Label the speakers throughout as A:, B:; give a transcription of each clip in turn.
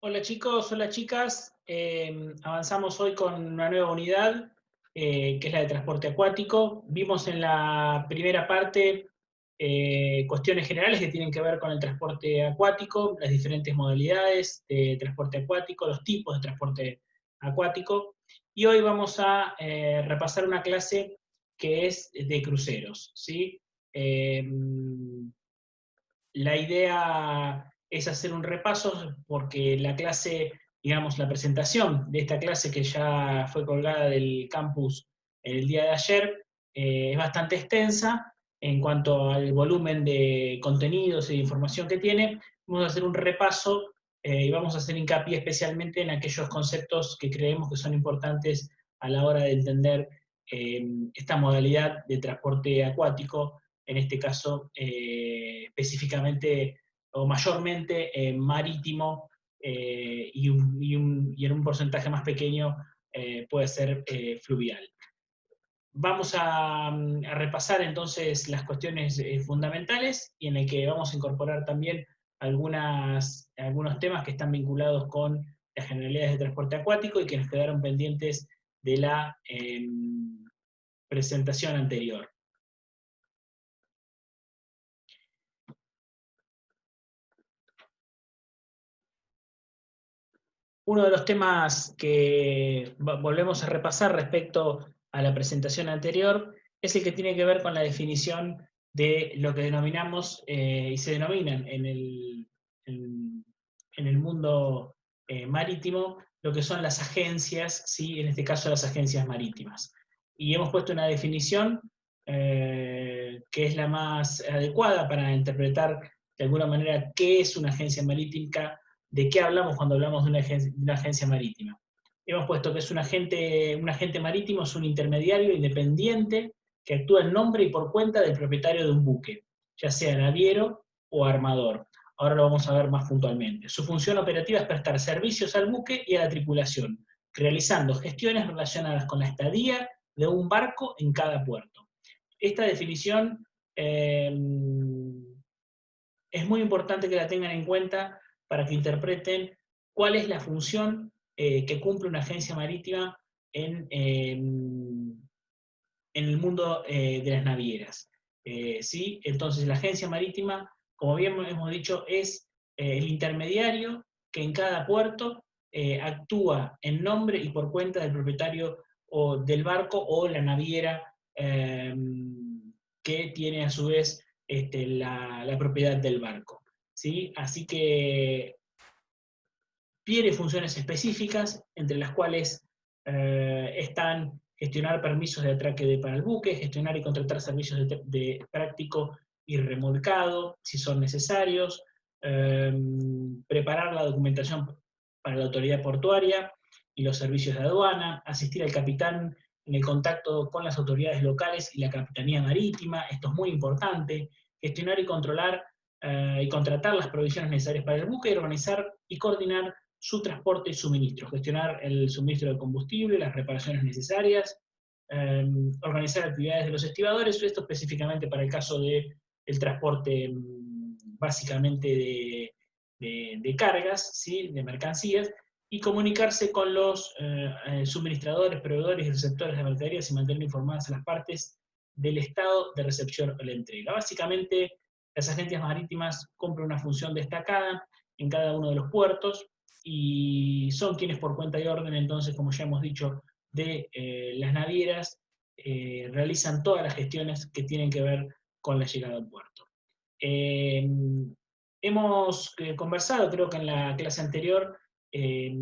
A: Hola chicos, hola chicas. Avanzamos hoy con una nueva unidad, que es la de transporte acuático. Vimos en la primera parte cuestiones generales que tienen que ver con el transporte acuático, las diferentes modalidades de transporte acuático, los tipos de transporte acuático. Y hoy vamos a repasar una clase que es de cruceros, ¿sí? Eh, la idea es hacer un repaso porque la clase, digamos, la presentación de esta clase que ya fue colgada del campus el día de ayer, es bastante extensa en cuanto al volumen de contenidos e información que tiene. Vamos a hacer un repaso y vamos a hacer hincapié especialmente en aquellos conceptos que creemos que son importantes a la hora de entender esta modalidad de transporte acuático, en este caso específicamente o mayormente marítimo, y en un porcentaje más pequeño puede ser fluvial. Vamos a repasar entonces las cuestiones fundamentales y en el que vamos a incorporar también algunos temas que están vinculados con las generalidades de transporte acuático y que nos quedaron pendientes de la presentación anterior. Uno de los temas que volvemos a repasar respecto a la presentación anterior es el que tiene que ver con la definición de lo que denominamos y se denominan en el mundo marítimo lo que son las agencias, ¿sí? En este caso las agencias marítimas. Y hemos puesto una definición que es la más adecuada para interpretar de alguna manera qué es una agencia marítima. ¿De qué hablamos cuando hablamos de una agencia marítima? Hemos puesto que es un agente marítimo, es un intermediario independiente que actúa en nombre y por cuenta del propietario de un buque, ya sea naviero o armador. Ahora lo vamos a ver más puntualmente. Su función operativa es prestar servicios al buque y a la tripulación, realizando gestiones relacionadas con la estadía de un barco en cada puerto. Esta definición es muy importante que la tengan en cuenta para que interpreten cuál es la función que cumple una agencia marítima en el mundo de las navieras. ¿Sí? Entonces, la agencia marítima, como bien hemos dicho, es el intermediario que en cada puerto actúa en nombre y por cuenta del propietario o del barco o la naviera que tiene a su vez la propiedad del barco. ¿Sí? Así que tiene funciones específicas, entre las cuales están gestionar permisos de atraque para el buque, gestionar y contratar servicios de práctico y remolcado, si son necesarios, preparar la documentación para la autoridad portuaria y los servicios de aduana, asistir al capitán en el contacto con las autoridades locales y la capitanía marítima, esto es muy importante, gestionar y controlar y contratar las provisiones necesarias para el buque y organizar y coordinar su transporte y suministro, gestionar el suministro de combustible, las reparaciones necesarias, organizar actividades de los estibadores, esto específicamente para el caso del transporte básicamente de cargas, ¿sí? De mercancías, y comunicarse con los suministradores, proveedores y receptores de mercaderías y mantener informadas a las partes del estado de recepción o la entrega. Básicamente, las agencias marítimas cumplen una función destacada en cada uno de los puertos, y son quienes por cuenta y orden, entonces, como ya hemos dicho, de las navieras, realizan todas las gestiones que tienen que ver con la llegada al puerto. Eh, Hemos conversado, creo que en la clase anterior, eh,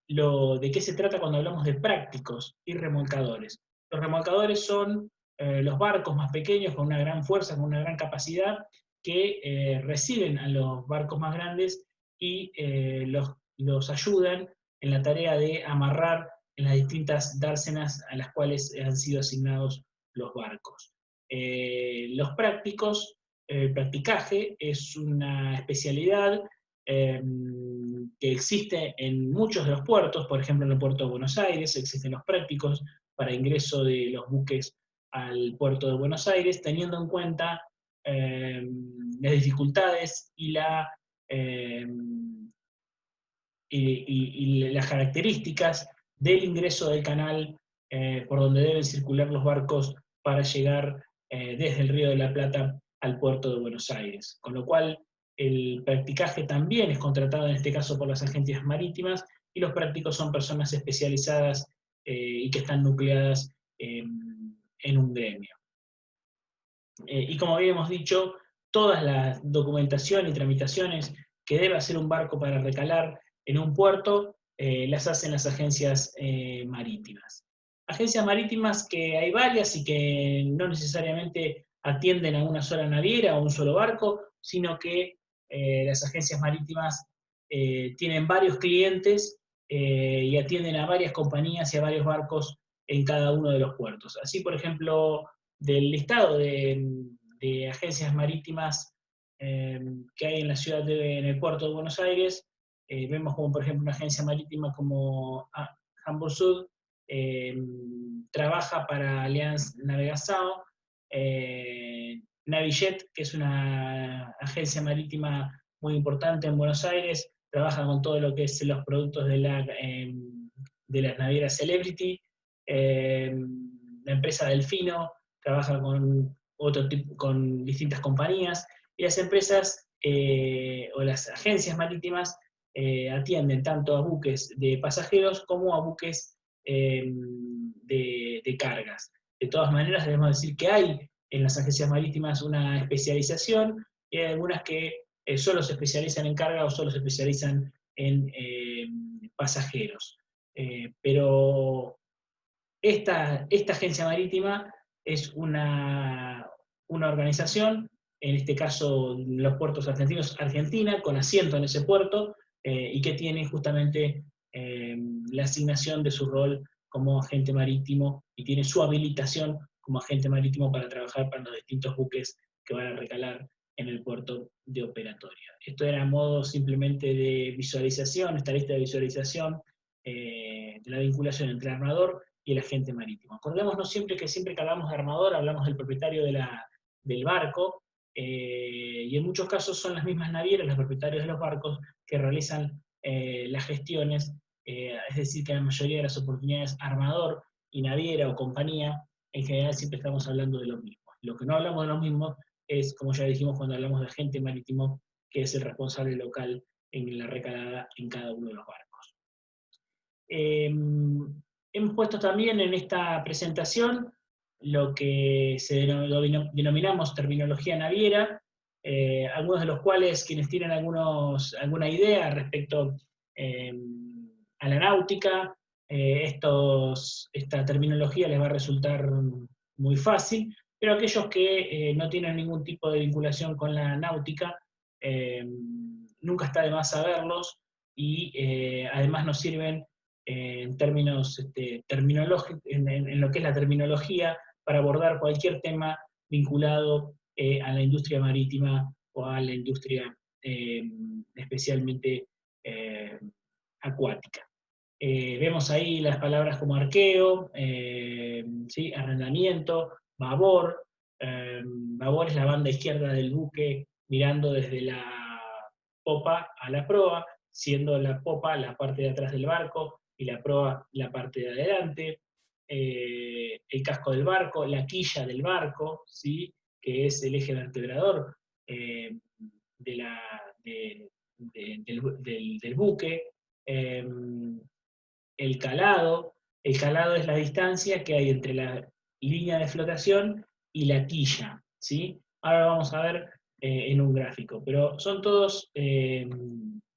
A: de qué se trata cuando hablamos de prácticos y remolcadores. Los remolcadores son los barcos más pequeños con una gran fuerza, con una gran capacidad, que reciben a los barcos más grandes y los ayudan en la tarea de amarrar en las distintas dársenas a las cuales han sido asignados los barcos. Los prácticos, el practicaje es una especialidad que existe en muchos de los puertos, por ejemplo en el puerto de Buenos Aires existen los prácticos para ingreso de los buques al puerto de Buenos Aires, teniendo en cuenta las dificultades y y las características del ingreso del canal por donde deben circular los barcos para llegar desde el Río de la Plata al puerto de Buenos Aires. Con lo cual, el practicaje también es contratado en este caso por las agencias marítimas, y los prácticos son personas especializadas y que están nucleadas en un gremio. Y como habíamos dicho, toda la documentación y tramitaciones que debe hacer un barco para recalar en un puerto, las hacen las agencias marítimas. Agencias marítimas que hay varias y que no necesariamente atienden a una sola naviera o un solo barco, sino que las agencias marítimas tienen varios clientes y atienden a varias compañías y a varios barcos en cada uno de los puertos. Así, por ejemplo, del listado de agencias marítimas que hay en la ciudad en el puerto de Buenos Aires, vemos como por ejemplo una agencia marítima como Hamburg Sud, trabaja para Allianz Navegación, Navijet, que es una agencia marítima muy importante en Buenos Aires, trabaja con todo lo que es los productos de las navieras Celebrity, la empresa Delfino trabaja con distintas compañías, y las empresas o las agencias marítimas atienden tanto a buques de pasajeros como a buques de cargas. De todas maneras, debemos decir que hay en las agencias marítimas una especialización, y hay algunas que solo se especializan en carga o solo se especializan en pasajeros. Pero esta agencia marítima es una organización, en este caso los puertos argentinos, Argentina, con asiento en ese puerto, y que tiene justamente la asignación de su rol como agente marítimo, y tiene su habilitación como agente marítimo para trabajar para los distintos buques que van a recalar en el puerto de operatoria. Esto era a modo simplemente de visualización, esta lista de visualización de la vinculación entre el armador y el agente marítimo. Acordémonos siempre que hablamos de armador, hablamos del propietario del barco, y en muchos casos son las mismas navieras, los propietarios de los barcos, que realizan las gestiones, es decir, que en la mayoría de las oportunidades armador y naviera o compañía, en general siempre estamos hablando de lo mismo. Lo que no hablamos de lo mismo es, como ya dijimos, cuando hablamos de agente marítimo, que es el responsable local en la recalada en cada uno de los barcos. Hemos puesto también en esta presentación lo que denominamos terminología naviera, algunos de los cuales, quienes tienen alguna idea respecto a la náutica, esta terminología les va a resultar muy fácil, pero aquellos que no tienen ningún tipo de vinculación con la náutica, nunca está de más saberlos, y además nos sirven en términos terminológicos, en lo que es la terminología, para abordar cualquier tema vinculado a la industria marítima o a la industria especialmente acuática. Vemos ahí las palabras como arqueo, ¿sí? Arrendamiento, babor. Babor es la banda izquierda del buque mirando desde la popa a la proa, siendo la popa la parte de atrás del barco y la proa la parte de adelante. El casco del barco, la quilla del barco, ¿sí? Que es el eje vertebrador del buque. El calado es la distancia que hay entre la línea de flotación y la quilla, ¿sí? Ahora vamos a ver en un gráfico, pero son todos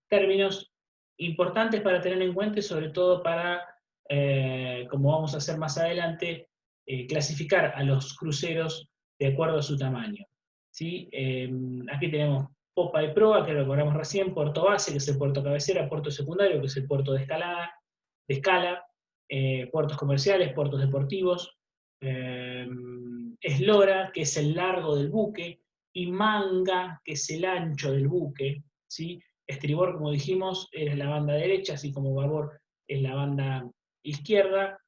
A: términos importantes para tener en cuenta, y sobre todo para, como vamos a hacer más adelante, clasificar a los cruceros de acuerdo a su tamaño, ¿sí? Aquí tenemos popa y proa, que lo recordamos recién, puerto base, que es el puerto cabecera, puerto secundario, que es el puerto de escala, puertos comerciales, puertos deportivos, eslora, que es el largo del buque, y manga, que es el ancho del buque, ¿sí? Estribor, como dijimos, es la banda derecha, así como babor es la banda izquierda.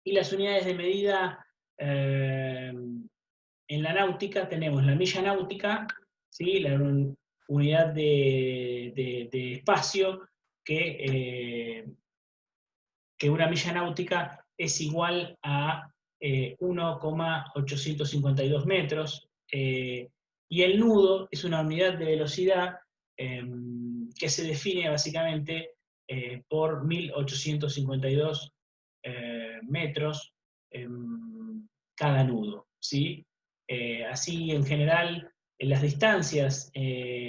A: Y las unidades de medida en la náutica tenemos la milla náutica, ¿sí? La unidad de espacio, que una milla náutica es igual a 1,852 metros, y el nudo es una unidad de velocidad que se define básicamente por 1852 metros cada nudo, ¿sí? Así, en general, las distancias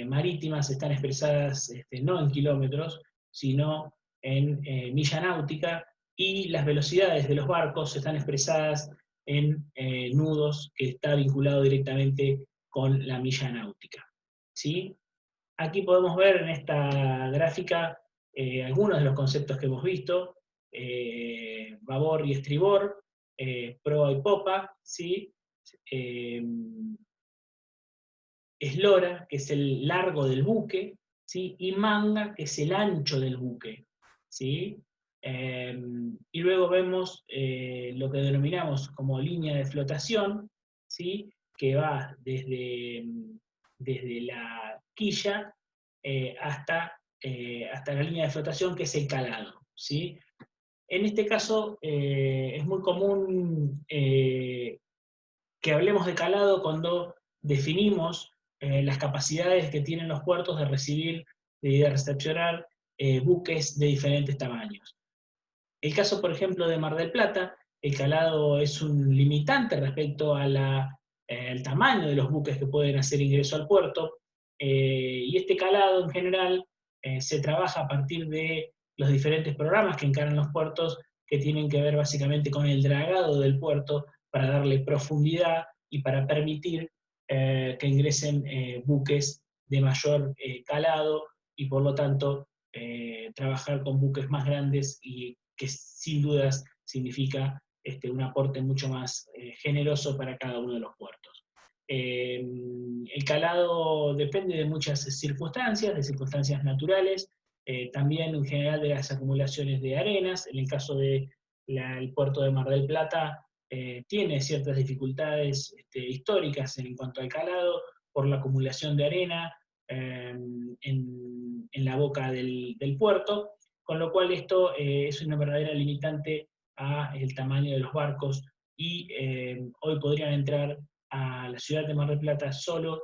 A: marítimas están expresadas no en kilómetros, sino en milla náutica, y las velocidades de los barcos están expresadas en nudos, que está vinculado directamente con la milla náutica, ¿sí? Aquí podemos ver en esta gráfica algunos de los conceptos que hemos visto: babor y estribor, proa y popa, ¿sí? Eslora, que es el largo del buque, ¿sí? Y manga, que es el ancho del buque, ¿sí? Y luego vemos lo que denominamos como línea de flotación, ¿sí? Que va desde la quilla hasta la línea de flotación, que es el calado, ¿sí? En este caso es muy común que hablemos de calado cuando definimos las capacidades que tienen los puertos de recibir y de recepcionar buques de diferentes tamaños. El caso, por ejemplo, de Mar del Plata, el calado es un limitante respecto a al tamaño de los buques que pueden hacer ingreso al puerto, y este calado en general se trabaja a partir de los diferentes programas que encaran los puertos, que tienen que ver básicamente con el dragado del puerto para darle profundidad y para permitir que ingresen buques de mayor calado, y por lo tanto trabajar con buques más grandes, y que sin dudas significa un aporte mucho más generoso para cada uno de los puertos. El calado depende de muchas circunstancias, de circunstancias naturales, también en general de las acumulaciones de arenas. En el caso del puerto de Mar del Plata, tiene ciertas dificultades históricas en cuanto al calado, por la acumulación de arena en la boca del puerto, con lo cual esto es una verdadera limitante al tamaño de los barcos, y hoy podrían entrar a la ciudad de Mar del Plata solo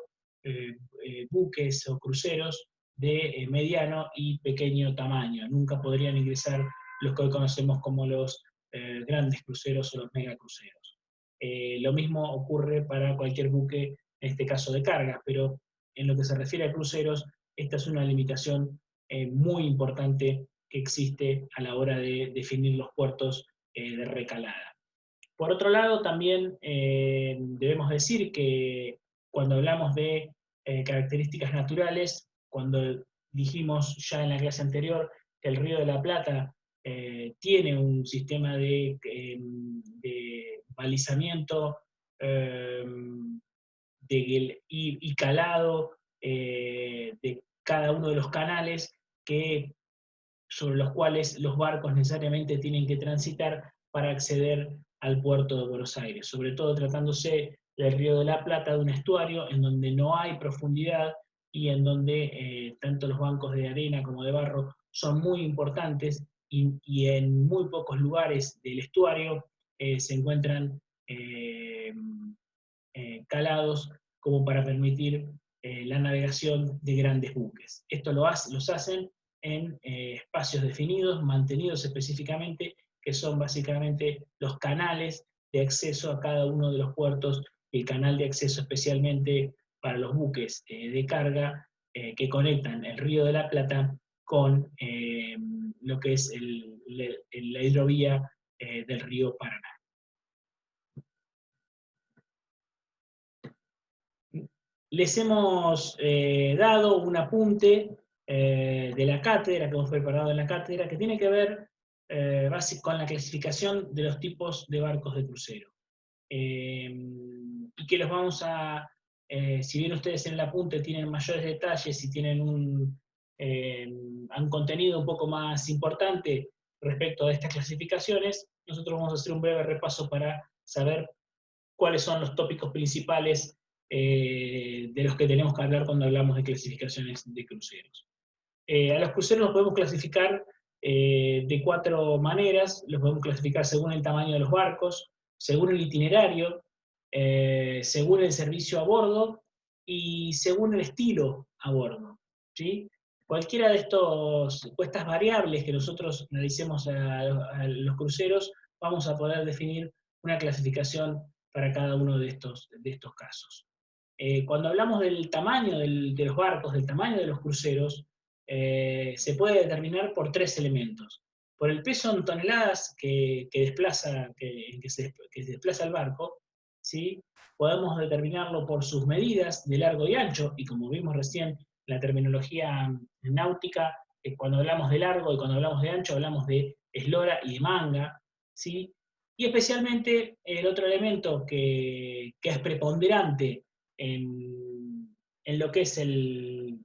A: buques o cruceros de mediano y pequeño tamaño. Nunca podrían ingresar los que hoy conocemos como los grandes cruceros o los megacruceros. Lo mismo ocurre para cualquier buque, en este caso de carga, pero en lo que se refiere a cruceros, esta es una limitación muy importante que existe a la hora de definir los puertos de recalada. Por otro lado, también debemos decir que cuando hablamos de características naturales, cuando dijimos ya en la clase anterior que el Río de la Plata tiene un sistema de balizamiento y calado de cada uno de los canales sobre los cuales los barcos necesariamente tienen que transitar para acceder al puerto de Buenos Aires, sobre todo tratándose del Río de la Plata, de un estuario en donde no hay profundidad, y en donde tanto los bancos de arena como de barro son muy importantes, y en muy pocos lugares del estuario se encuentran calados como para permitir la navegación de grandes buques. Esto los hacen en espacios definidos, mantenidos específicamente, que son básicamente los canales de acceso a cada uno de los puertos, y el canal de acceso especialmente para los buques de carga que conectan el Río de la Plata con lo que es la hidrovía del río Paraná. Les hemos dado un apunte de la cátedra que hemos preparado en la cátedra, que tiene que ver con la clasificación de los tipos de barcos de crucero. Y que los vamos si bien ustedes en el apunte tienen mayores detalles y tienen un contenido un poco más importante respecto a estas clasificaciones, nosotros vamos a hacer un breve repaso para saber cuáles son los tópicos principales de los que tenemos que hablar cuando hablamos de clasificaciones de cruceros. A los cruceros los podemos clasificar de 4 maneras. Los podemos clasificar según el tamaño de los barcos, según el itinerario, según el servicio a bordo y según el estilo a bordo, ¿sí? Cualquiera de estas variables que nosotros analicemos a los cruceros, vamos a poder definir una clasificación para cada uno de estos casos. Cuando hablamos del tamaño de los barcos, del tamaño de los cruceros, se puede determinar por 3 elementos. Por el peso en toneladas que se desplaza el barco, ¿sí? Podemos determinarlo por sus medidas de largo y ancho, y como vimos recién, la terminología náutica, cuando hablamos de largo y cuando hablamos de ancho, hablamos de eslora y de manga, ¿sí? Y especialmente el otro elemento que es preponderante en lo que es el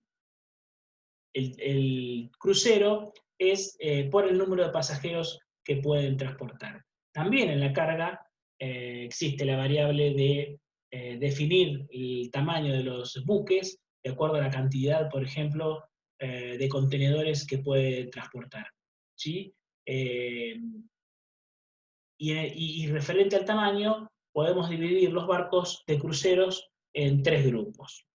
A: crucero es por el número de pasajeros que pueden transportar. También en la carga existe la variable de definir el tamaño de los buques de acuerdo a la cantidad, por ejemplo, de contenedores que puede transportar, ¿sí? Y referente al tamaño, podemos dividir los barcos de cruceros en 3 grupos.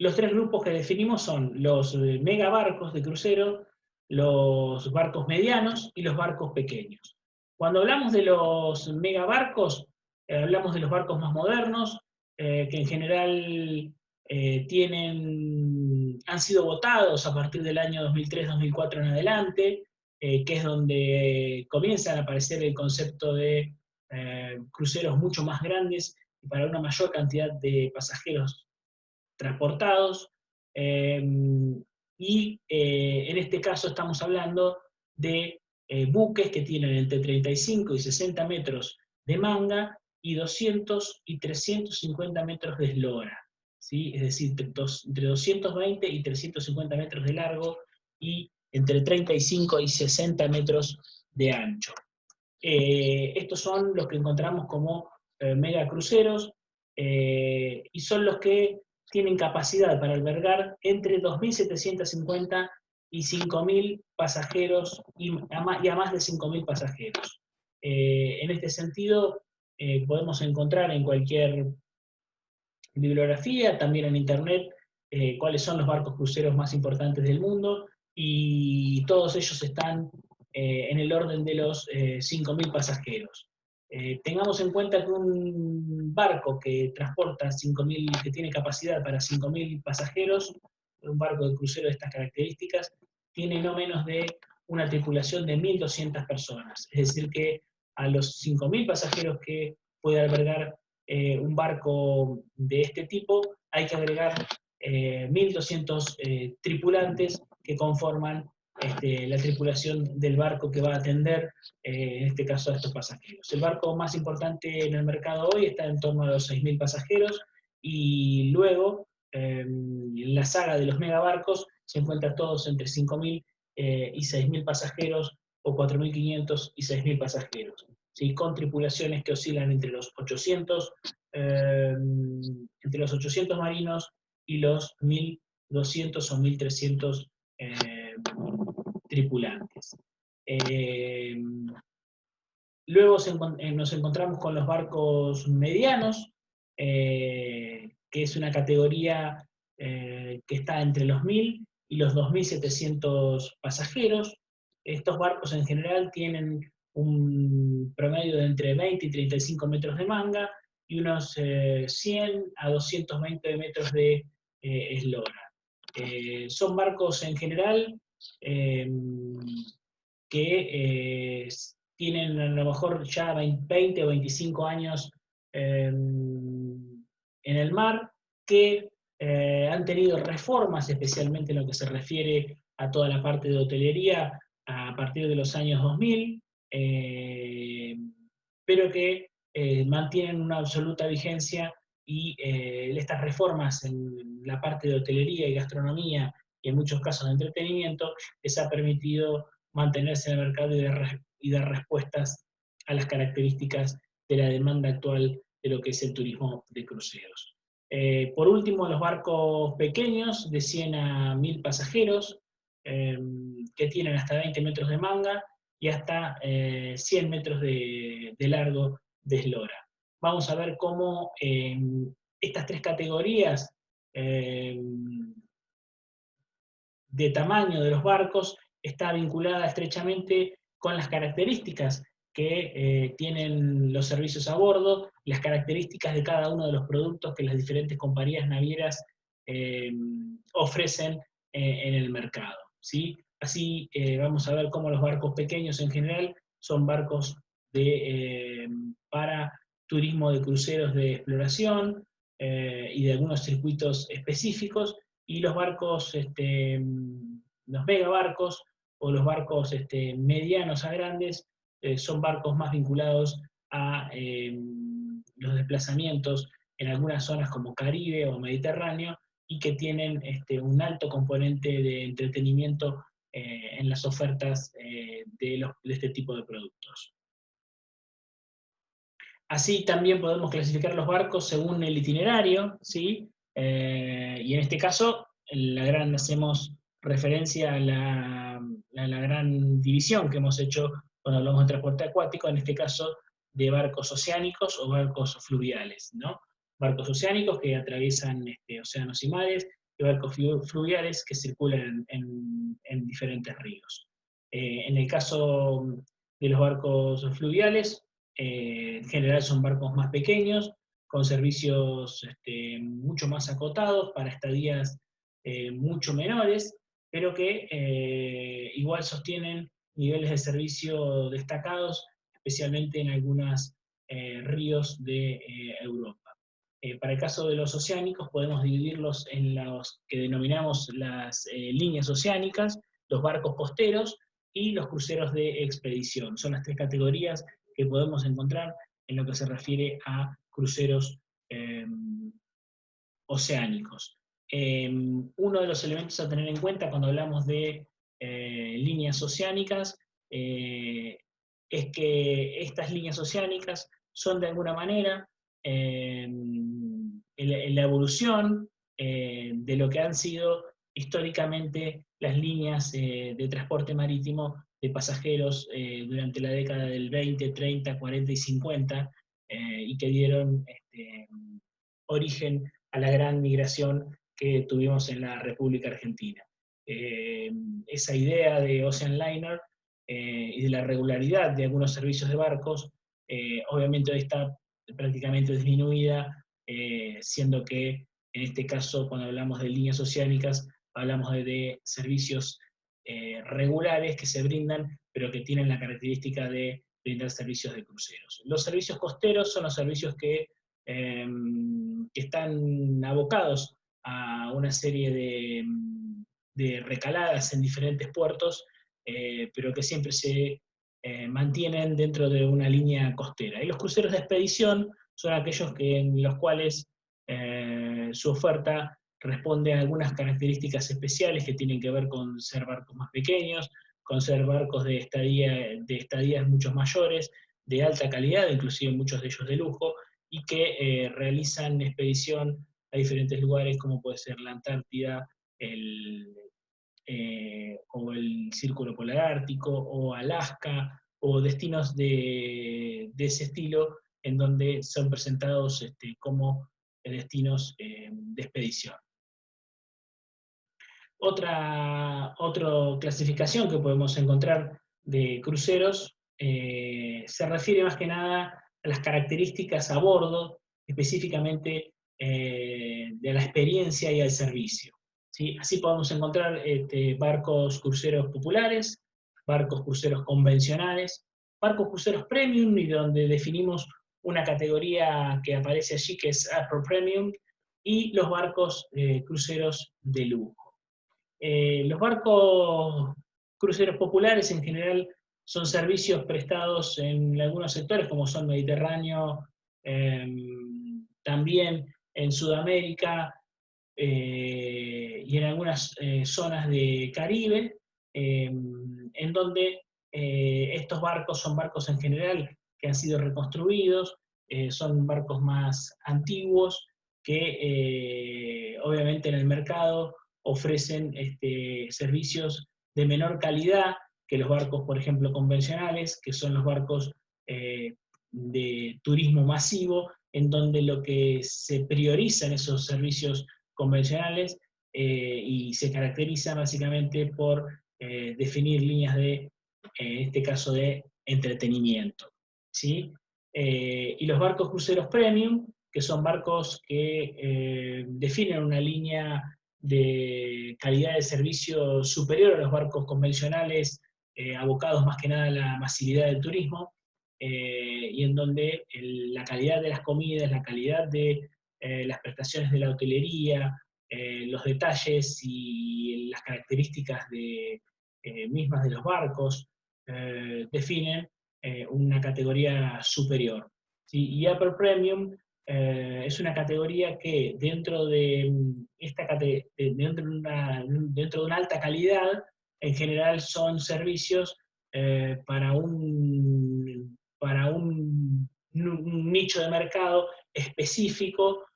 A: Los 3 grupos que definimos son los megabarcos de crucero, los barcos medianos y los barcos pequeños. Cuando hablamos de los megabarcos, hablamos de los barcos más modernos, que en general han sido votados a partir del año 2003-2004 en adelante, que es donde comienzan a aparecer el concepto de cruceros mucho más grandes y para una mayor cantidad de pasajeros transportados, y en este caso estamos hablando de buques que tienen entre 35 y 60 metros de manga y 200 y 350 metros de eslora, ¿sí? Es decir, entre 220 y 350 metros de largo y entre 35 y 60 metros de ancho. Estos son los que encontramos como megacruceros y son los que tienen capacidad para albergar entre 2.750 y 5.000 pasajeros y a más de 5.000 pasajeros. En este sentido, podemos encontrar en cualquier bibliografía, también en internet, cuáles son los barcos cruceros más importantes del mundo, y todos ellos están en el orden de los 5.000 pasajeros. Tengamos en cuenta que un barco que transporta 5.000, que tiene capacidad para 5.000 pasajeros, un barco de crucero de estas características, tiene no menos de una tripulación de 1.200 personas. Es decir, que a los 5.000 pasajeros que puede albergar un barco de este tipo, hay que agregar 1.200 tripulantes que conforman la tripulación del barco que va a atender, en este caso, a estos pasajeros. El barco más importante en el mercado hoy está en torno a los 6.000 pasajeros, y luego, en la saga de los megabarcos, se encuentran todos entre 5.000 y 6.000 pasajeros, o 4.500 y 6.000 pasajeros, ¿sí? Con tripulaciones que oscilan entre los 800 marinos y los 1.200 o 1.300 tripulantes. Luego nos encontramos con los barcos medianos, que es una categoría que está entre los 1.000 y los 2.700 pasajeros. Estos barcos en general tienen un promedio de entre 20 y 35 metros de manga y unos 100 a 220 metros de eslora. Son barcos en general que tienen a lo mejor ya 20 o 25 años en el mar, que han tenido reformas, especialmente en lo que se refiere a toda la parte de hotelería, a partir de los años 2000, pero que mantienen una absoluta vigencia, y estas reformas en la parte de hotelería y gastronomía, y en muchos casos de entretenimiento, les ha permitido mantenerse en el mercado y dar respuestas a las características de la demanda actual de lo que es el turismo de cruceros. Por último, los barcos pequeños de 100 a 1000 pasajeros, que tienen hasta 20 metros de manga y hasta 100 metros de largo de eslora. Vamos a ver cómo estas tres categorías de tamaño de los barcos está vinculada estrechamente con las características que tienen los servicios a bordo, las características de cada uno de los productos que las diferentes compañías navieras ofrecen en el mercado, ¿sí? Así vamos a ver cómo los barcos pequeños en general son barcos para turismo de cruceros de exploración y de algunos circuitos específicos, y los barcos, los megabarcos o los barcos medianos a grandes, son barcos más vinculados a los desplazamientos en algunas zonas como Caribe o Mediterráneo, y que tienen un alto componente de entretenimiento en las ofertas de este tipo de productos. Así también podemos clasificar los barcos según el itinerario, ¿sí? Y en este caso, hacemos referencia a la gran división que hemos hecho cuando hablamos de transporte acuático, en este caso de barcos oceánicos o barcos fluviales, ¿no? Barcos oceánicos que atraviesan océanos y mares, y barcos fluviales que circulan en diferentes ríos. En el caso de los barcos fluviales, en general son barcos más pequeños, con servicios mucho más acotados, para estadías mucho menores, pero que igual sostienen niveles de servicio destacados, especialmente en algunos ríos de Europa. Para el caso de los oceánicos, podemos dividirlos en los que denominamos las líneas oceánicas, los barcos costeros y los cruceros de expedición. Son las tres categorías que podemos encontrar en lo que se refiere a cruceros oceánicos. Uno de los elementos a tener en cuenta cuando hablamos de líneas oceánicas es que estas líneas oceánicas son de alguna manera en la evolución de lo que han sido históricamente las líneas de transporte marítimo de pasajeros durante la década del 20, 30, 40 y 50, y que dieron origen a la gran migración que tuvimos en la República Argentina. Esa idea de Ocean Liner y de la regularidad de algunos servicios de barcos, obviamente hoy está prácticamente disminuida, siendo que en este caso, cuando hablamos de líneas oceánicas, hablamos de servicios regulares que se brindan, pero que tienen la característica de brindar servicios de cruceros. Los servicios costeros son los servicios que están abocados a una serie de recaladas en diferentes puertos, pero que siempre se mantienen dentro de una línea costera. Y los cruceros de expedición son aquellos en los cuales su oferta responde a algunas características especiales que tienen que ver con ser barcos más pequeños, con ser barcos de estadías mucho mayores, de alta calidad, inclusive muchos de ellos de lujo, y que realizan expedición a diferentes lugares, como puede ser la Antártida, o el Círculo Polar Ártico, o Alaska, o destinos de ese estilo, en donde son presentados como destinos de expedición. Otra clasificación que podemos encontrar de cruceros se refiere más que nada a las características a bordo, específicamente de la experiencia y al servicio, ¿sí? Así podemos encontrar barcos cruceros populares, barcos cruceros convencionales, barcos cruceros premium, y donde definimos una categoría que aparece allí que es Upper Premium, y los barcos cruceros de lujo. Los barcos cruceros populares en general son servicios prestados en algunos sectores, como son Mediterráneo, también en Sudamérica, y en algunas zonas de Caribe, en donde estos barcos son barcos en general que han sido reconstruidos, son barcos más antiguos, que obviamente en el mercado ofrecen servicios de menor calidad que los barcos, por ejemplo, convencionales, que son los barcos de turismo masivo, en donde lo que se prioriza en esos servicios convencionales y se caracteriza básicamente por definir líneas de, en este caso, de entretenimiento, ¿sí? Y los barcos cruceros premium, que son barcos que definen una línea de calidad de servicio superior a los barcos convencionales, abocados más que nada a la masividad del turismo, y en donde la calidad de las comidas, la calidad de las prestaciones de la hotelería, los detalles y las características mismas de los barcos definen una categoría superior. ¿Sí? Y Upper Premium es una categoría que dentro de dentro de una alta calidad, en general son servicios para un nicho de mercado específico,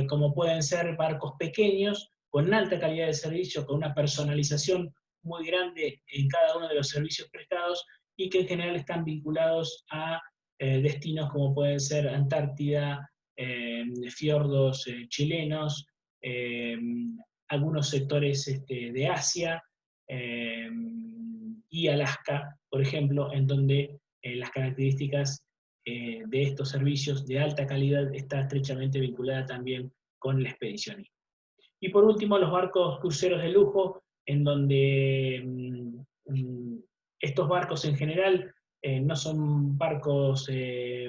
A: como pueden ser barcos pequeños, con alta calidad de servicio, con una personalización muy grande en cada uno de los servicios prestados, y que en general están vinculados a destinos como pueden ser Antártida, fiordos chilenos, algunos sectores de Asia y Alaska, por ejemplo, en donde las características de estos servicios de alta calidad está estrechamente vinculada también con el expedicionismo. Y por último, los barcos cruceros de lujo, en donde estos barcos en general no son barcos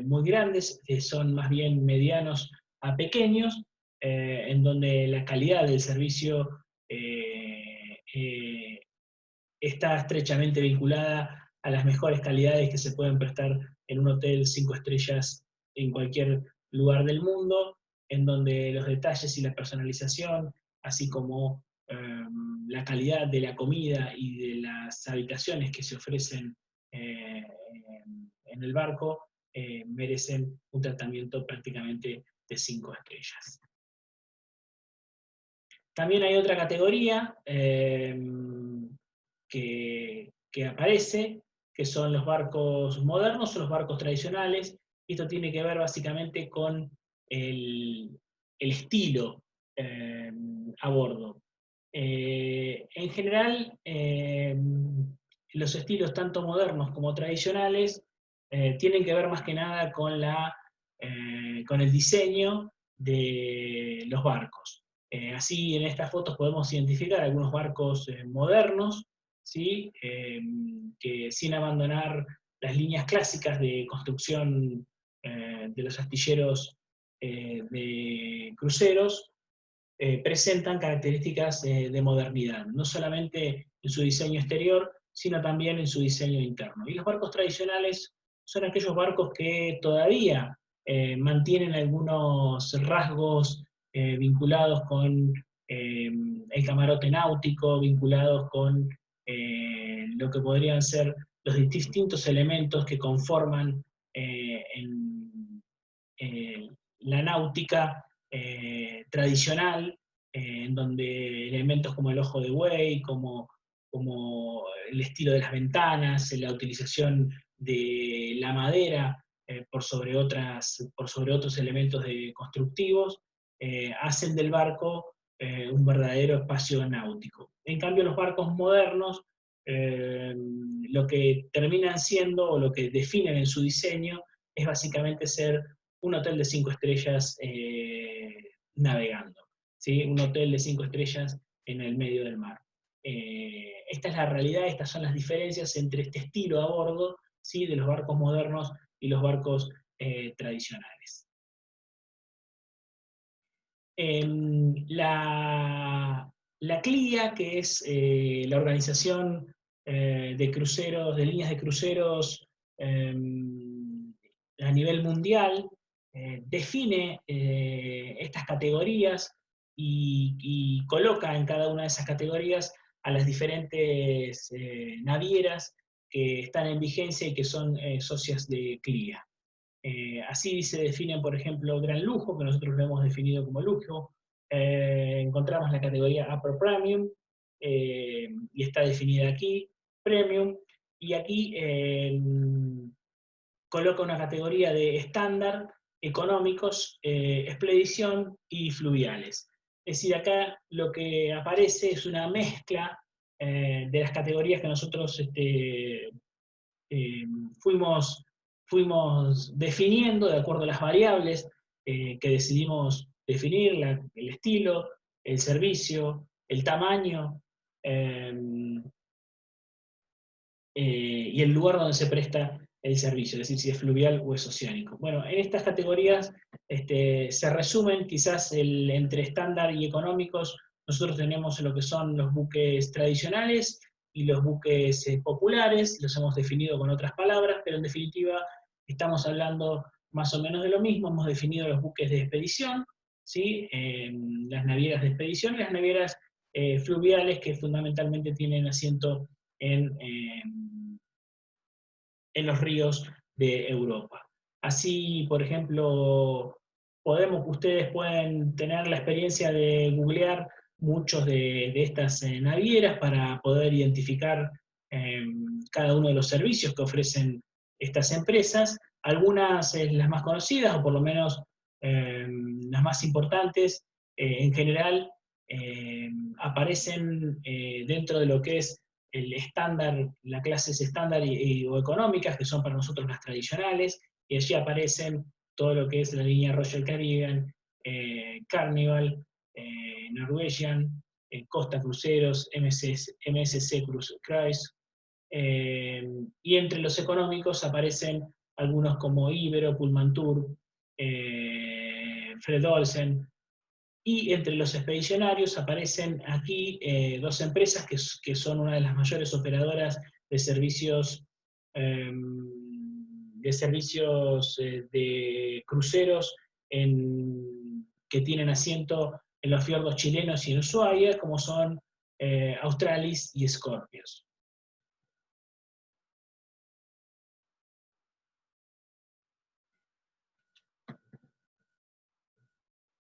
A: muy grandes, son más bien medianos a pequeños, en donde la calidad del servicio está estrechamente vinculada a las mejores calidades que se pueden prestar en un hotel 5 estrellas en cualquier lugar del mundo, en donde los detalles y la personalización, así como la calidad de la comida y de las habitaciones que se ofrecen en el barco, merecen un tratamiento prácticamente de 5 estrellas. También hay otra categoría que aparece, que son los barcos modernos o los barcos tradicionales. Esto tiene que ver básicamente con el estilo a bordo. En general, los estilos tanto modernos como tradicionales tienen que ver más que nada con el diseño de los barcos. Así en estas fotos podemos identificar algunos barcos modernos, ¿sí? Que sin abandonar las líneas clásicas de construcción de los astilleros de cruceros, presentan características de modernidad, no solamente en su diseño exterior, sino también en su diseño interno. Y los barcos tradicionales son aquellos barcos que todavía mantienen algunos rasgos vinculados con el camarote náutico, vinculados con lo que podrían ser los distintos elementos que conforman la náutica tradicional, en donde elementos como el ojo de buey, como el estilo de las ventanas, la utilización de la madera por sobre otros elementos constructivos, hacen del barco un verdadero espacio náutico. En cambio, los barcos modernos, lo que terminan siendo o lo que definen en su diseño es básicamente ser un hotel de 5 estrellas navegando, ¿sí? Un hotel de 5 estrellas en el medio del mar. Esta es la realidad, estas son las diferencias entre este estilo a bordo, ¿sí? De los barcos modernos y los barcos tradicionales. La CLIA, que es la organización de cruceros, de líneas de cruceros a nivel mundial, define estas categorías y coloca en cada una de esas categorías a las diferentes navieras que están en vigencia y que son socias de CLIA. Así se definen, por ejemplo, gran lujo, que nosotros lo hemos definido como lujo. Encontramos la categoría Upper Premium, y está definida aquí, Premium, y aquí coloca una categoría de estándar, económicos, expedición y fluviales. Es decir, acá lo que aparece es una mezcla de las categorías que nosotros fuimos definiendo de acuerdo a las variables que decidimos definir, el estilo, el servicio, el tamaño, y el lugar donde se presta el servicio, es decir, si es fluvial o es oceánico. Bueno, en estas categorías se resumen quizás entre estándar y económicos. Nosotros tenemos lo que son los buques tradicionales y los buques populares, los hemos definido con otras palabras, pero en definitiva estamos hablando más o menos de lo mismo. Hemos definido los buques de expedición, ¿sí? Las navieras de expedición y las navieras fluviales, que fundamentalmente tienen asiento en los ríos de Europa. Así, por ejemplo, ustedes pueden tener la experiencia de googlear muchos de estas navieras para poder identificar cada uno de los servicios que ofrecen estas empresas. Algunas, las más conocidas, o por lo menos las más importantes, en general, aparecen dentro de lo que es el estándar, las clases estándar o económicas, que son para nosotros las tradicionales, y allí aparecen todo lo que es la línea Royal Caribbean, Carnival, Norwegian, Costa Cruceros, MSC Cruise, y entre los económicos aparecen algunos como Ibero, Pullmantur, Fred Olsen. Y entre los expedicionarios aparecen aquí dos empresas que son una de las mayores operadoras de servicios de cruceros que tienen asiento en los fiordos chilenos y en Ushuaia, como son Australis y Scorpios.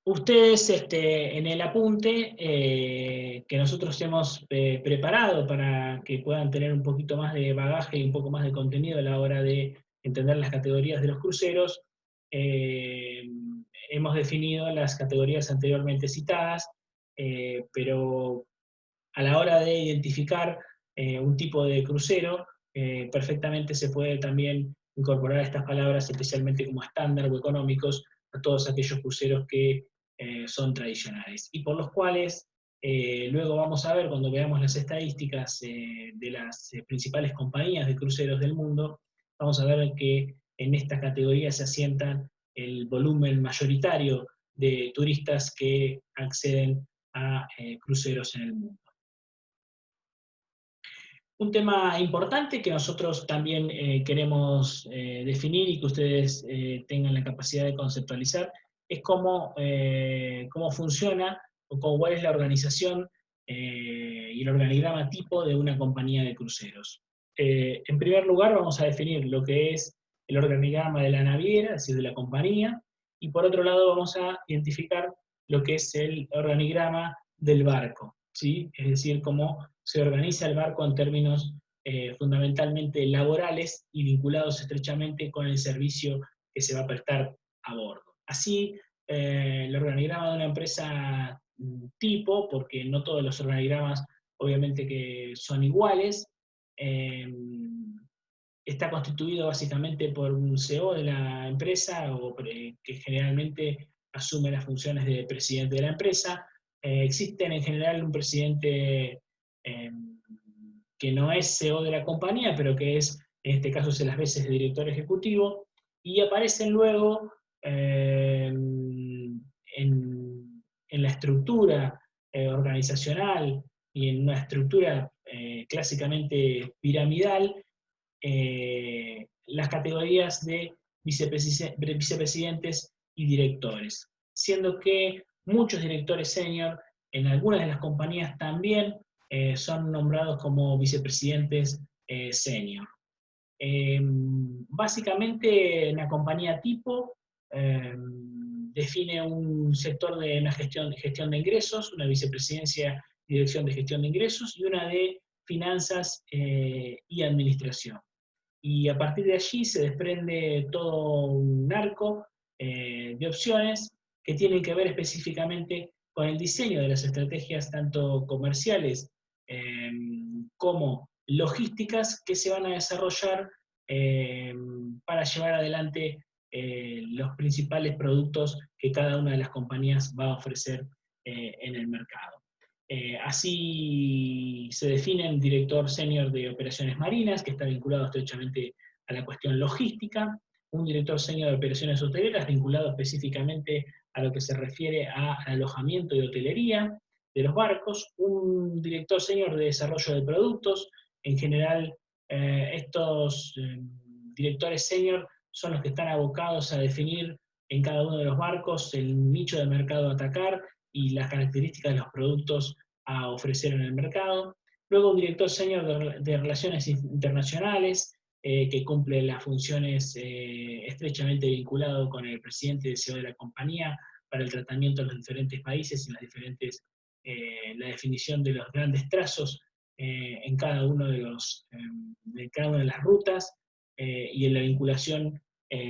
A: Ustedes, en el apunte que nosotros hemos preparado para que puedan tener un poquito más de bagaje y un poco más de contenido a la hora de entender las categorías de los cruceros, hemos definido las categorías anteriormente citadas, pero a la hora de identificar un tipo de crucero, perfectamente se puede también incorporar estas palabras, especialmente como estándar o económicos, a todos aquellos cruceros que son tradicionales, y por los cuales luego vamos a ver, cuando veamos las estadísticas de las principales compañías de cruceros del mundo, vamos a ver que en esta categoría se asientan el volumen mayoritario de turistas que acceden a cruceros en el mundo. Un tema importante que nosotros también queremos definir y que ustedes tengan la capacidad de conceptualizar es cómo funciona o cuál es la organización y el organigrama tipo de una compañía de cruceros. En primer lugar, vamos a definir lo que es el organigrama de la naviera, es decir, de la compañía, y por otro lado vamos a identificar lo que es el organigrama del barco, ¿sí? Es decir, cómo se organiza el barco en términos fundamentalmente laborales y vinculados estrechamente con el servicio que se va a prestar a bordo. Así, el organigrama de una empresa tipo, porque no todos los organigramas obviamente que son iguales, está constituido básicamente por un CEO de la empresa, que generalmente asume las funciones de presidente de la empresa. Existen en general un presidente que no es CEO de la compañía, pero que es, en este caso, se las veces de director ejecutivo, y aparecen luego en la estructura organizacional y en una estructura clásicamente piramidal, las categorías de vicepresidentes y directores, siendo que muchos directores senior en algunas de las compañías también son nombrados como vicepresidentes senior. Básicamente, una compañía tipo define un sector de una gestión de ingresos, una vicepresidencia, dirección de gestión de ingresos, y una de finanzas y administración. Y a partir de allí se desprende todo un arco de opciones que tienen que ver específicamente con el diseño de las estrategias tanto comerciales eh, como logísticas que se van a desarrollar eh, para llevar adelante los principales productos que cada una de las compañías va a ofrecer en el mercado. Así se define un director senior de operaciones marinas, que está vinculado estrechamente a la cuestión logística, un director senior de operaciones hoteleras, vinculado específicamente a lo que se refiere a alojamiento y hotelería de los barcos, un director senior de desarrollo de productos. En general, estos directores senior son los que están abocados a definir en cada uno de los barcos el nicho de mercado a atacar y las características de los productos a ofrecer en el mercado. Luego un director senior de relaciones internacionales, que cumple las funciones estrechamente vinculado con el presidente y CEO de la compañía para el tratamiento de los diferentes países y la definición de los grandes trazos en cada uno de cada una de las rutas y en la vinculación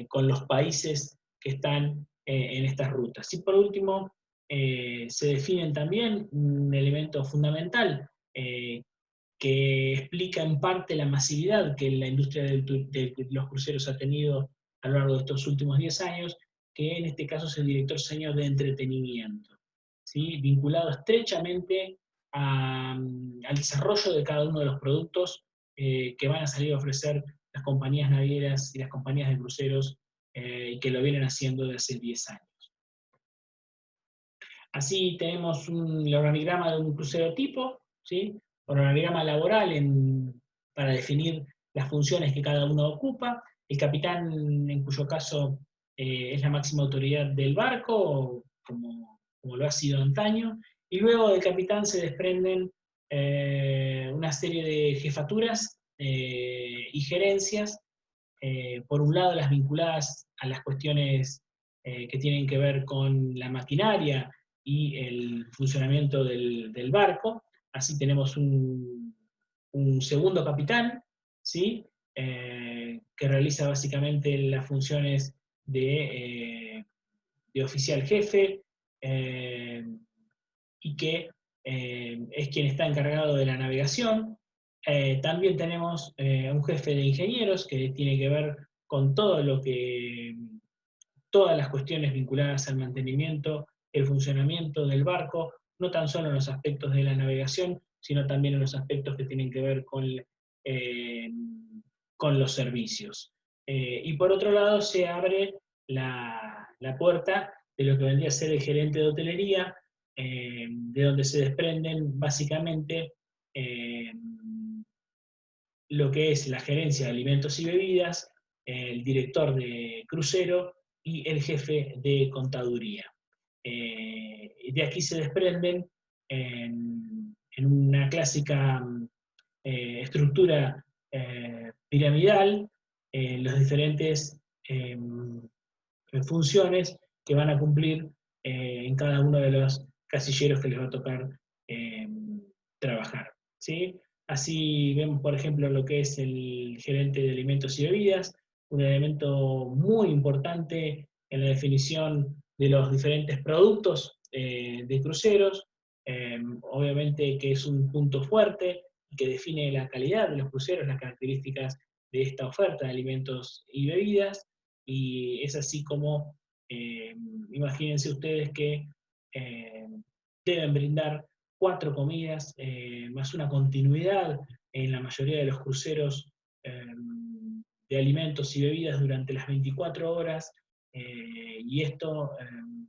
A: con los países que están en estas rutas. Y por último, se definen también un elemento fundamental que explica en parte la masividad que la industria de los cruceros ha tenido a lo largo de estos últimos 10 años, que en este caso es el director senior de entretenimiento, ¿sí? Vinculado estrechamente al desarrollo de cada uno de los productos que van a salir a ofrecer las compañías navieras y las compañías de cruceros y que lo vienen haciendo desde hace 10 años. Así tenemos el organigrama de un crucero tipo, ¿sí? Organigrama laboral para definir las funciones que cada uno ocupa, el capitán, en cuyo caso es la máxima autoridad del barco, como lo ha sido antaño, y luego del capitán se desprenden una serie de jefaturas y gerencias, por un lado las vinculadas a las cuestiones que tienen que ver con la maquinaria y el funcionamiento del barco. Así tenemos un segundo capitán, ¿sí? Que realiza básicamente las funciones de oficial jefe y que es quien está encargado de la navegación. También tenemos un jefe de ingenieros que tiene que ver con todas las cuestiones vinculadas al mantenimiento, el funcionamiento del barco, no tan solo en los aspectos de la navegación, sino también en los aspectos que tienen que ver eh, con los servicios. Y por otro lado se abre la puerta de lo que vendría a ser el gerente de hotelería, de donde se desprenden básicamente lo que es la gerencia de alimentos y bebidas, el director de crucero y el jefe de contaduría. De aquí se desprenden en una clásica estructura piramidal las diferentes funciones que van a cumplir en cada uno de los casilleros que les va a tocar eh, trabajar, ¿sí? Así vemos, por ejemplo, lo que es el gerente de alimentos y bebidas, un elemento muy importante en la definición de los diferentes productos de cruceros, obviamente que es un punto fuerte y que define la calidad de los cruceros, las características de esta oferta de alimentos y bebidas, y es así como imagínense ustedes que eh, deben brindar 4 comidas, más una continuidad en la mayoría de los cruceros de alimentos y bebidas durante las 24 horas, y esto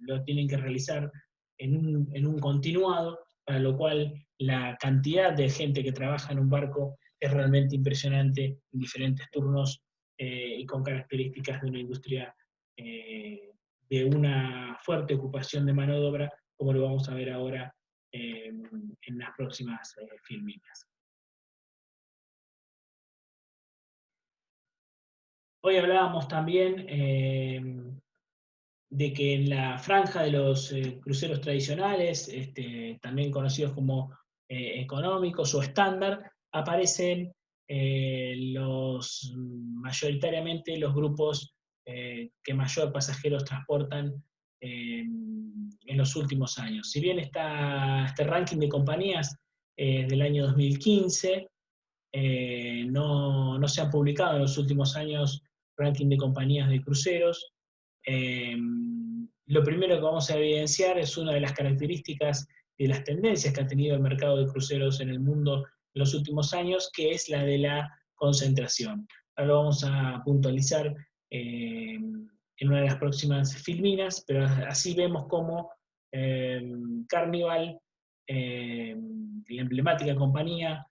A: lo tienen que realizar en un continuado, para lo cual la cantidad de gente que trabaja en un barco es realmente impresionante en diferentes turnos y con características de una industria de una fuerte ocupación de mano de obra, como lo vamos a ver ahora en las próximas filminas. Hoy hablábamos también de que en la franja de los cruceros tradicionales, también conocidos como económicos o estándar, aparecen mayoritariamente los grupos que mayor pasajeros transportan en los últimos años. Si bien este ranking de compañías del año 2015, no se han publicado en los últimos años ranking de compañías de cruceros. Eh, lo primero que vamos a evidenciar es una de las características de las tendencias que ha tenido el mercado de cruceros en el mundo en los últimos años, que es la de la concentración. Ahora lo vamos a puntualizar en una de las próximas filminas, pero así vemos cómo Carnival, la emblemática compañía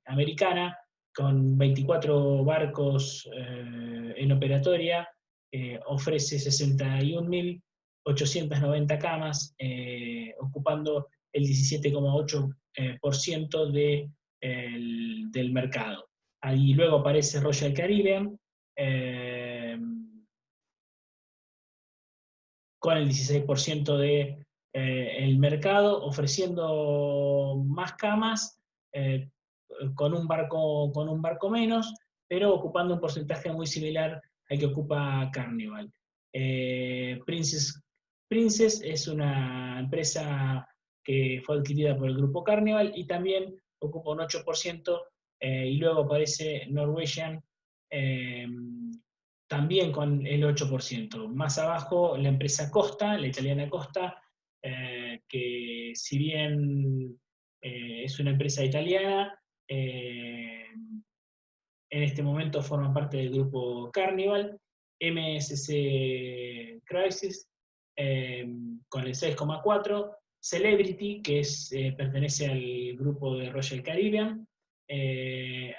A: americana, con 24 barcos en operatoria, ofrece 61.890 camas, ocupando el 17,8% del mercado. Ahí luego aparece Royal Caribbean, con el 16% del mercado, ofreciendo más camas, eh, con un barco menos, pero ocupando un porcentaje muy similar al que ocupa Carnival. Princess es una empresa que fue adquirida por el grupo Carnival y también ocupa un 8%, y luego aparece Norwegian, eh, también con el 8%. Más abajo la empresa Costa, la italiana Costa, que si bien es una empresa italiana, en este momento forma parte del grupo Carnival. MSC Crisis, con el 6,4%. Celebrity, que pertenece al grupo de Royal Caribbean.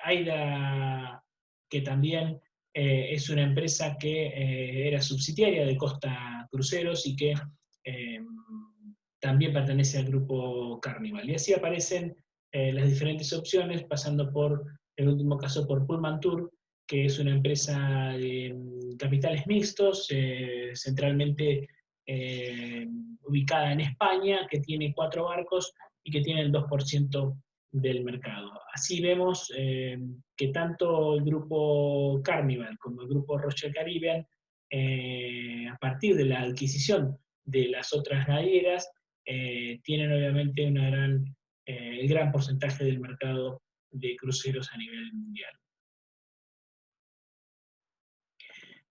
A: AIDA, que también es una empresa que era subsidiaria de Costa Cruceros y que también pertenece al grupo Carnival. Y así aparecen las diferentes opciones, pasando por, en el último caso, por Pullman Tour, que es una empresa de capitales mixtos, centralmente ubicada en España, que tiene 4 barcos y que tiene el 2% del mercado. Así vemos que tanto el grupo Carnival como el grupo Royal Caribbean, a partir de la adquisición de las otras navieras, tienen obviamente el gran porcentaje del mercado de cruceros a nivel mundial.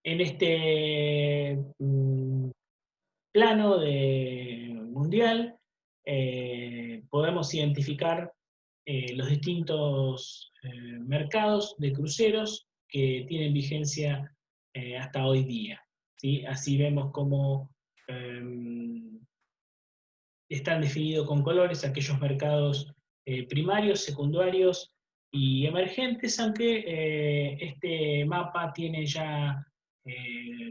A: En este plano mundial podemos identificar los distintos mercados de cruceros que tienen vigencia hasta hoy día, ¿sí? Así vemos cómo están definidos con colores aquellos mercados primarios, secundarios y emergentes, aunque este mapa tiene ya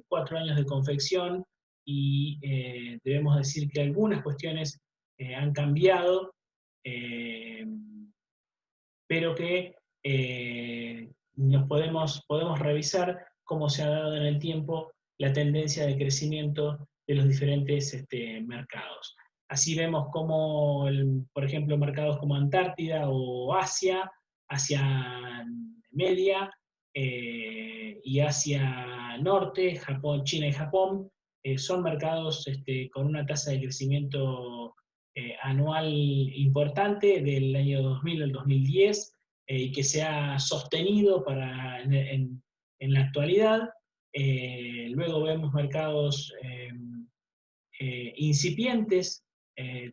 A: 4 años de confección y debemos decir que algunas cuestiones han cambiado, eh, pero que podemos revisar cómo se ha dado en el tiempo la tendencia de crecimiento de los diferentes mercados. Así vemos cómo, por ejemplo, mercados como Antártida o Asia Media, y Asia Norte, Japón, China y Japón, son mercados con una tasa de crecimiento anual importante del año 2000 al 2010, y que se ha sostenido en la actualidad. Luego vemos mercados incipientes,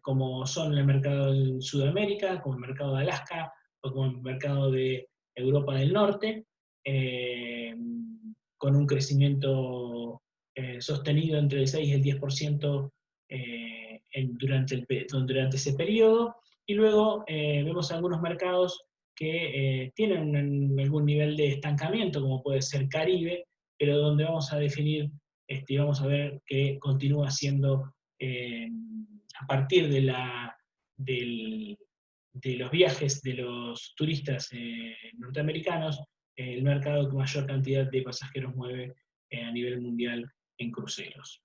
A: como son el mercado de Sudamérica, como el mercado de Alaska, o como el mercado de Europa del Norte, eh, con un crecimiento sostenido entre el 6 y el 10% durante ese periodo. Y luego vemos algunos mercados que tienen algún nivel de estancamiento, como puede ser Caribe, pero donde vamos a definir y vamos a ver que continúa siendo, a partir de los viajes de los turistas norteamericanos, el mercado que mayor cantidad de pasajeros mueve a nivel mundial en cruceros.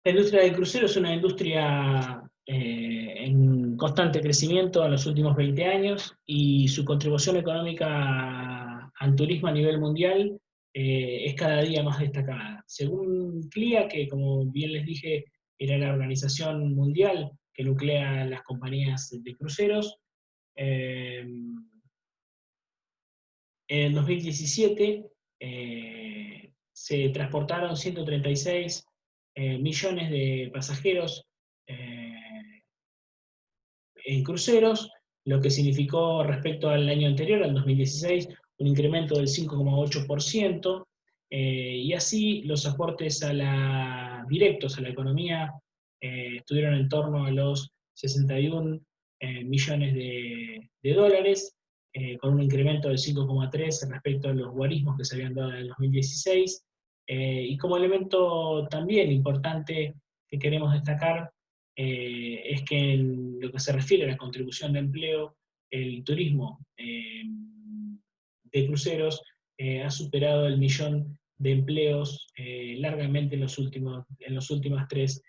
A: La industria del crucero es una industria en constante crecimiento en los últimos 20 años y su contribución económica al turismo a nivel mundial es cada día más destacada. Según CLIA, que como bien les dije, era la organización mundial que nuclea las compañías de cruceros, en 2017 se transportaron 136 millones de pasajeros en cruceros, lo que significó respecto al año anterior, al 2016, un incremento del 5,8%, y así los aportes directos a la economía estuvieron en torno a los 61 millones de dólares, con un incremento del 5,3% respecto a los guarismos que se habían dado en el 2016, y como elemento también importante que queremos destacar, es que en lo que se refiere a la contribución de empleo, el turismo de cruceros ha superado el millón de empleos largamente en las últimas 3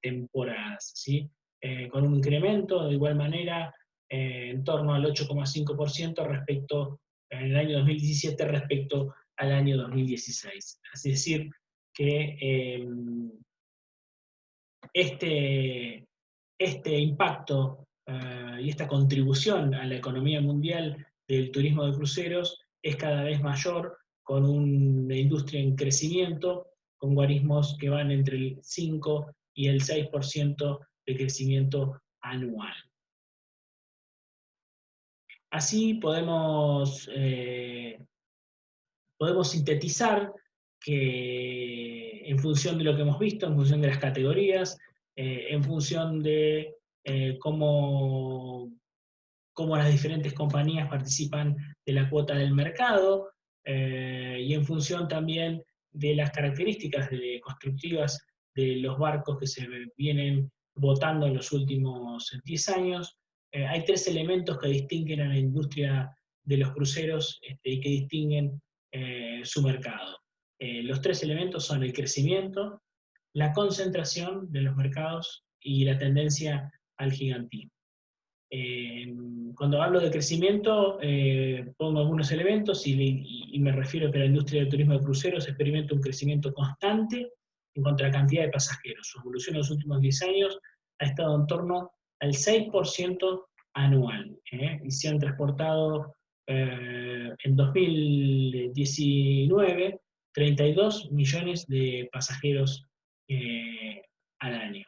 A: temporadas, ¿sí? Con un incremento de igual manera en torno al 8,5% respecto en el año 2017 respecto al año 2016. Es decir, que este impacto y esta contribución a la economía mundial del turismo de cruceros es cada vez mayor, con una industria en crecimiento, con guarismos que van entre el 5 y el 6% de crecimiento anual. Así podemos sintetizar que en función de lo que hemos visto, en función de las categorías, en función de cómo las diferentes compañías participan de la cuota del mercado, y en función también de las características constructivas de los barcos que se vienen votando en los últimos 10 años, hay 3 elementos que distinguen a la industria de los cruceros y que distinguen su mercado. Los 3 elementos son el crecimiento, la concentración de los mercados y la tendencia al gigantismo. Cuando hablo de crecimiento, pongo algunos elementos y me refiero a que la industria del turismo de cruceros experimenta un crecimiento constante en cuanto a la cantidad de pasajeros. Su evolución en los últimos 10 años ha estado en torno al 6% anual, y se han transportado en 2019 32 millones de pasajeros al año.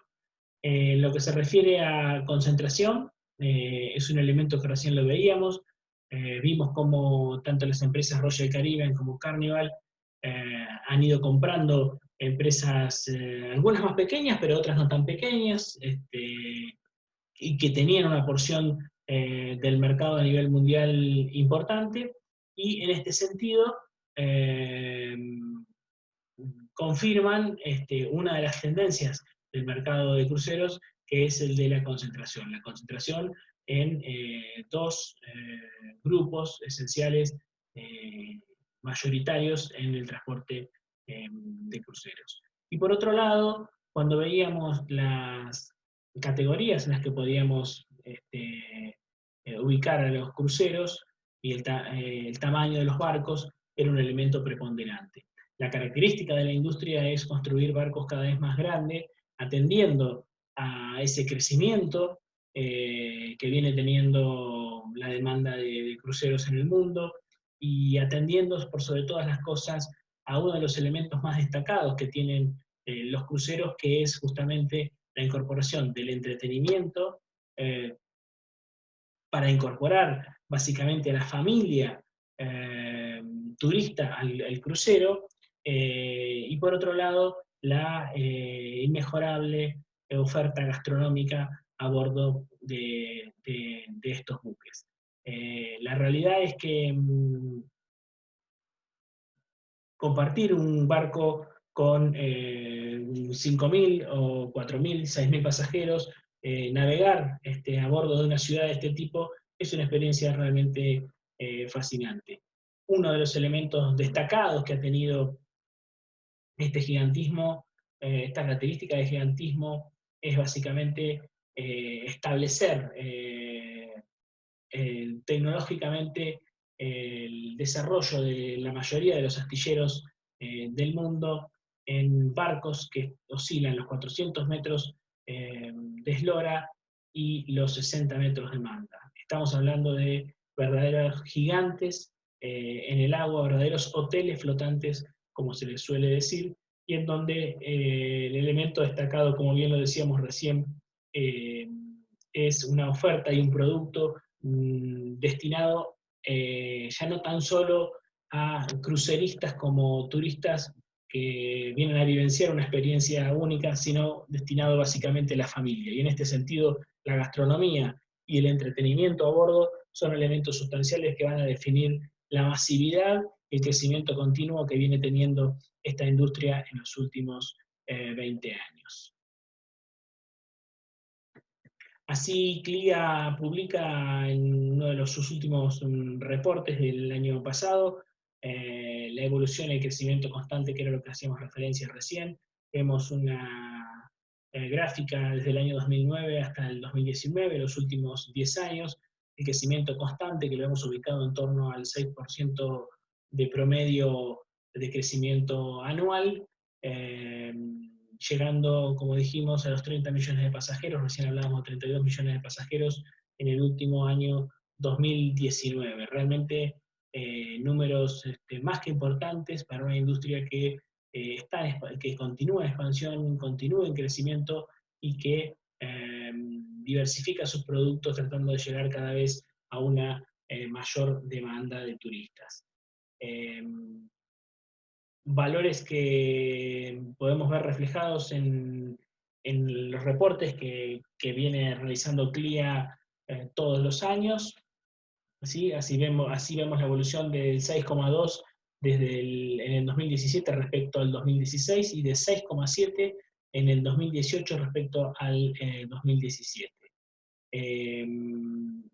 A: En lo que se refiere a concentración, es un elemento que recién lo veíamos. Vimos cómo tanto las empresas Royal Caribbean como Carnival han ido comprando empresas, algunas más pequeñas, pero otras no tan pequeñas, y que tenían una porción del mercado a nivel mundial importante, y en este sentido confirman una de las tendencias del mercado de cruceros, que es el de la concentración. La concentración en 2 grupos esenciales mayoritarios en el transporte de cruceros. Y por otro lado, cuando veíamos las categorías en las que podíamos ubicar a los cruceros y el tamaño de los barcos, era un elemento preponderante. La característica de la industria es construir barcos cada vez más grandes, atendiendo a ese crecimiento que viene teniendo la demanda de cruceros en el mundo, y atendiendo por sobre todas las cosas a uno de los elementos más destacados que tienen los cruceros, que es justamente la incorporación del entretenimiento, para incorporar básicamente a la familia turista al crucero, y por otro lado la inmejorable oferta gastronómica a bordo de estos buques. La realidad es que compartir un barco con 5.000 o 4.000, 6.000 pasajeros navegar a bordo de una ciudad de este tipo es una experiencia realmente fascinante. Uno de los elementos destacados que ha tenido este gigantismo, esta característica de gigantismo, es básicamente establecer tecnológicamente el desarrollo de la mayoría de los astilleros del mundo en barcos que oscilan los 400 metros de eslora y los 60 metros de manda. Estamos hablando de verdaderos gigantes en el agua, verdaderos hoteles flotantes, como se les suele decir, y en donde el elemento destacado, como bien lo decíamos recién, es una oferta y un producto destinado ya no tan solo a cruceristas como turistas que vienen a vivenciar una experiencia única, sino destinado básicamente a la familia. Y en este sentido, la gastronomía y el entretenimiento a bordo son elementos sustanciales que van a definir la masividad y el crecimiento continuo que viene teniendo esta industria en los últimos 20 años. Así, CLIA publica en uno de sus últimos reportes del año pasado la evolución y el crecimiento constante, que era lo que hacíamos referencia recién. Vemos una gráfica desde el año 2009 hasta el 2019, los últimos 10 años, el crecimiento constante que lo hemos ubicado en torno al 6% de promedio de crecimiento anual. Llegando, como dijimos, a los 30 millones de pasajeros, recién hablábamos de 32 millones de pasajeros en el último año 2019. Realmente números más que importantes para una industria que continúa en expansión, continúa en crecimiento y que diversifica sus productos tratando de llegar cada vez a una mayor demanda de turistas. Valores que podemos ver reflejados en los reportes que viene realizando CLIA todos los años. ¿Sí? Así vemos la evolución del 6,2 en el 2017 respecto al 2016 y de 6,7 en el 2018 respecto al 2017.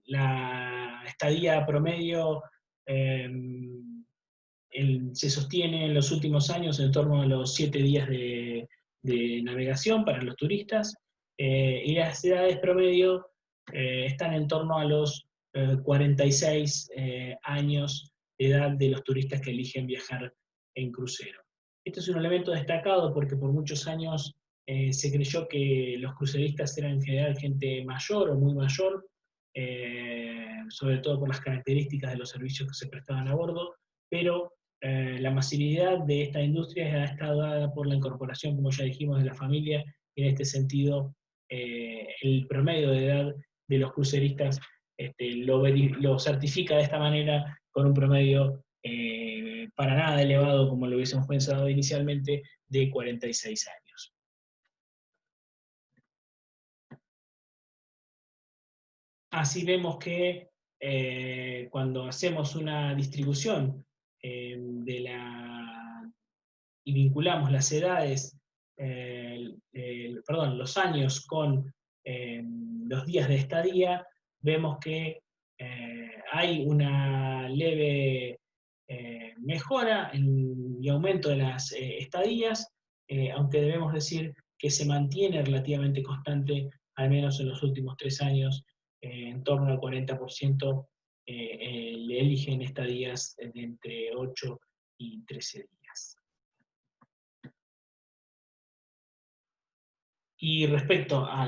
A: La estadía promedio se sostiene en los últimos años en torno a los 7 días de navegación para los turistas, y las edades promedio están en torno a los 46 años de edad de los turistas que eligen viajar en crucero. Esto es un elemento destacado porque por muchos años se creyó que los cruceristas eran en general gente mayor o muy mayor, sobre todo por las características de los servicios que se prestaban a bordo, pero la masividad de esta industria ha estado dada por la incorporación, como ya dijimos, de la familia, y en este sentido el promedio de edad de los cruceristas lo certifica de esta manera con un promedio para nada elevado, como lo hubiésemos pensado inicialmente, de 46 años. Así vemos que cuando hacemos una distribución y vinculamos las edades, los años con los días de estadía, vemos que hay una leve mejora y aumento de las estadías, aunque debemos decir que se mantiene relativamente constante, al menos en los últimos 3 años, en torno al 40% le eligen estadías de entre 8 y 13 días. Y respecto a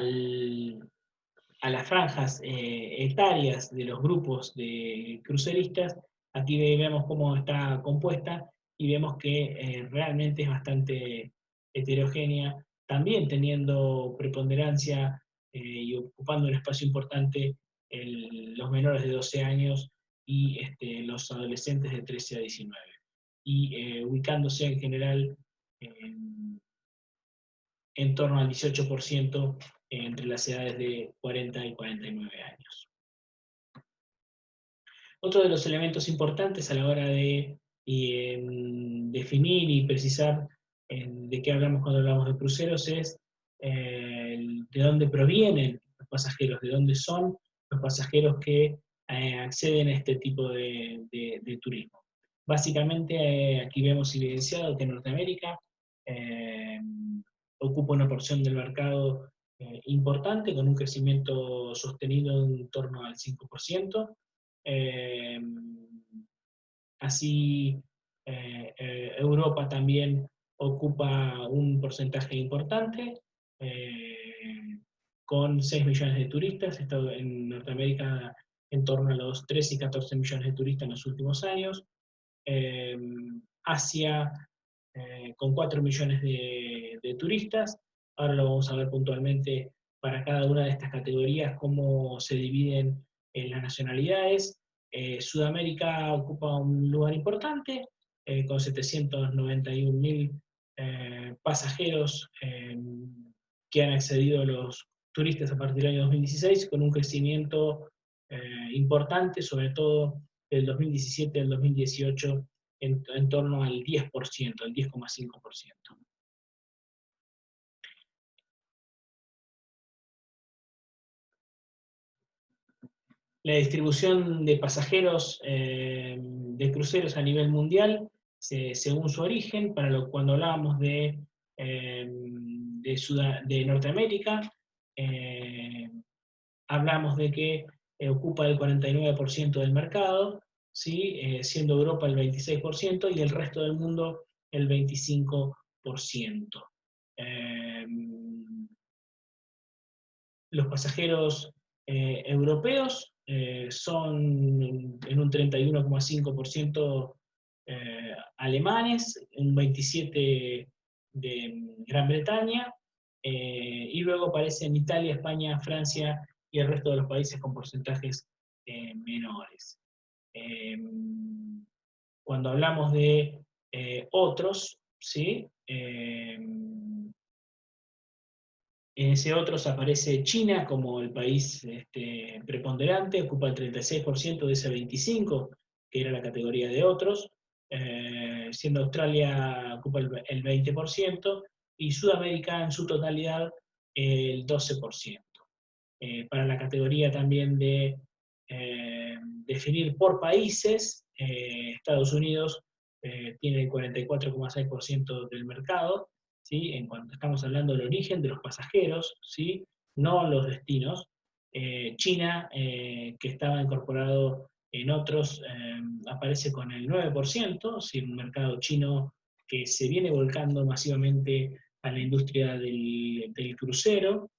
A: las franjas etarias de los grupos de cruceristas, aquí vemos cómo está compuesta y vemos que realmente es bastante heterogénea, también teniendo preponderancia y ocupando un espacio importante los menores de 12 años y los adolescentes de 13 a 19, y ubicándose en general en torno al 18% entre las edades de 40 y 49 años. Otro de los elementos importantes a la hora de definir y precisar de qué hablamos cuando hablamos de cruceros es de dónde provienen los pasajeros, de dónde son los pasajeros que acceden a este tipo de turismo. Básicamente, aquí vemos evidenciado que Norteamérica ocupa una porción del mercado importante, con un crecimiento sostenido en torno al 5%. Así, Europa también ocupa un porcentaje importante, con 6 millones de turistas. En Norteamérica en torno a los 13 y 14 millones de turistas en los últimos años. Asia con 4 millones de turistas. Ahora lo vamos a ver puntualmente para cada una de estas categorías, cómo se dividen las nacionalidades. Sudamérica ocupa un lugar importante, con 791.000 pasajeros que han accedido a los turistas a partir del año 2016, con un crecimiento importante, sobre todo del 2017 al 2018, en torno al 10%, al 10,5%. La distribución de pasajeros de cruceros a nivel mundial, según su origen, cuando hablábamos de Norteamérica, hablamos de que ocupa el 49% del mercado, ¿sí? Siendo Europa el 26% y el resto del mundo el 25%. Los pasajeros europeos son en un 31,5% alemanes, un 27% de Gran Bretaña, y luego aparecen Italia, España, Francia y el resto de los países con porcentajes menores. Cuando hablamos de otros, ¿sí? En ese otros aparece China como el país preponderante, ocupa el 36% de ese 25%, que era la categoría de otros, siendo Australia ocupa el 20%, y Sudamérica en su totalidad el 12%. Para la categoría también de definir por países, Estados Unidos tiene el 44,6% del mercado, ¿sí? En cuanto estamos hablando del origen de los pasajeros, ¿sí? No los destinos. China, que estaba incorporado en otros, aparece con el 9%, ¿sí? Un mercado chino que se viene volcando masivamente a la industria del crucero,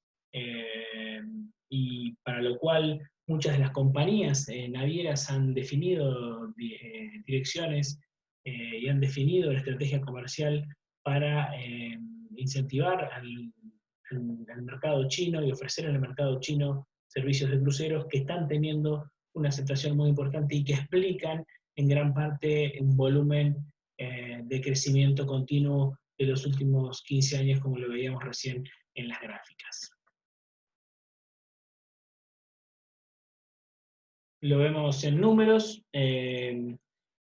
A: y para lo cual muchas de las compañías navieras han definido direcciones y han definido la estrategia comercial para incentivar al mercado chino y ofrecer en el mercado chino servicios de cruceros que están teniendo una aceptación muy importante y que explican en gran parte un volumen de crecimiento continuo de los últimos 15 años, como lo veíamos recién en las gráficas. Lo vemos en números,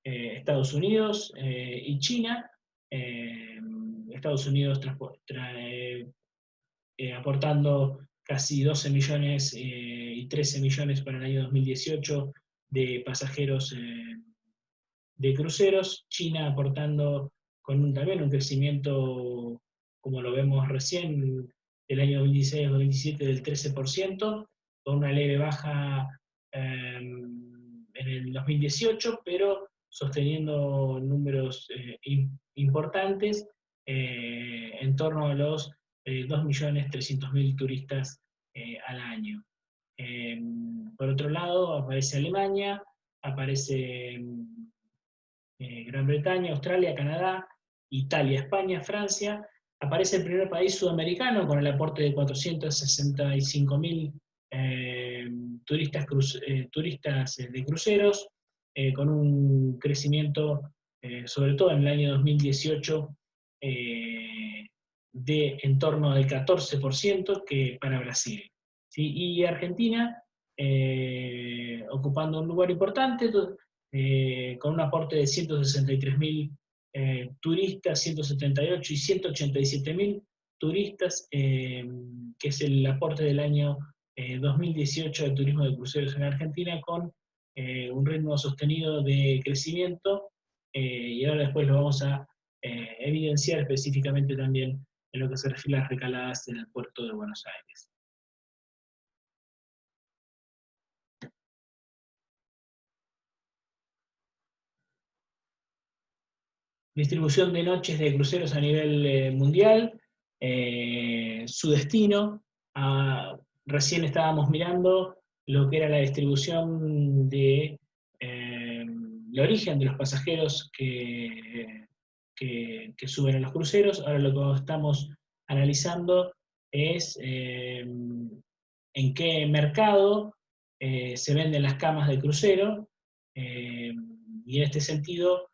A: Estados Unidos y China. Estados Unidos aportando casi 12 millones y 13 millones para el año 2018 de pasajeros de cruceros. China aportando con también un crecimiento, como lo vemos recién, del año 2016 al 2017 del 13%, con una leve baja en el 2018, pero sosteniendo números importantes, en torno a los 2.300.000 turistas al año. Por otro lado, aparece Alemania, aparece Gran Bretaña, Australia, Canadá, Italia, España, Francia. Aparece el primer país sudamericano con el aporte de 465.000 turistas de cruceros, con un crecimiento, sobre todo en el año 2018, de en torno al 14% que para Brasil. ¿Sí? Y Argentina, ocupando un lugar importante, con un aporte de 163.000 turistas, 178 y 187.000 turistas, que es el aporte del año 2018 de turismo de cruceros en Argentina con un ritmo sostenido de crecimiento, y ahora después lo vamos a evidenciar específicamente también en lo que se refiere a las recaladas en el puerto de Buenos Aires. Distribución de noches de cruceros a nivel mundial, su destino. Recién estábamos mirando lo que era la distribución de el origen de los pasajeros que suben a los cruceros. Ahora lo que estamos analizando es en qué mercado se venden las camas de crucero, y en este sentido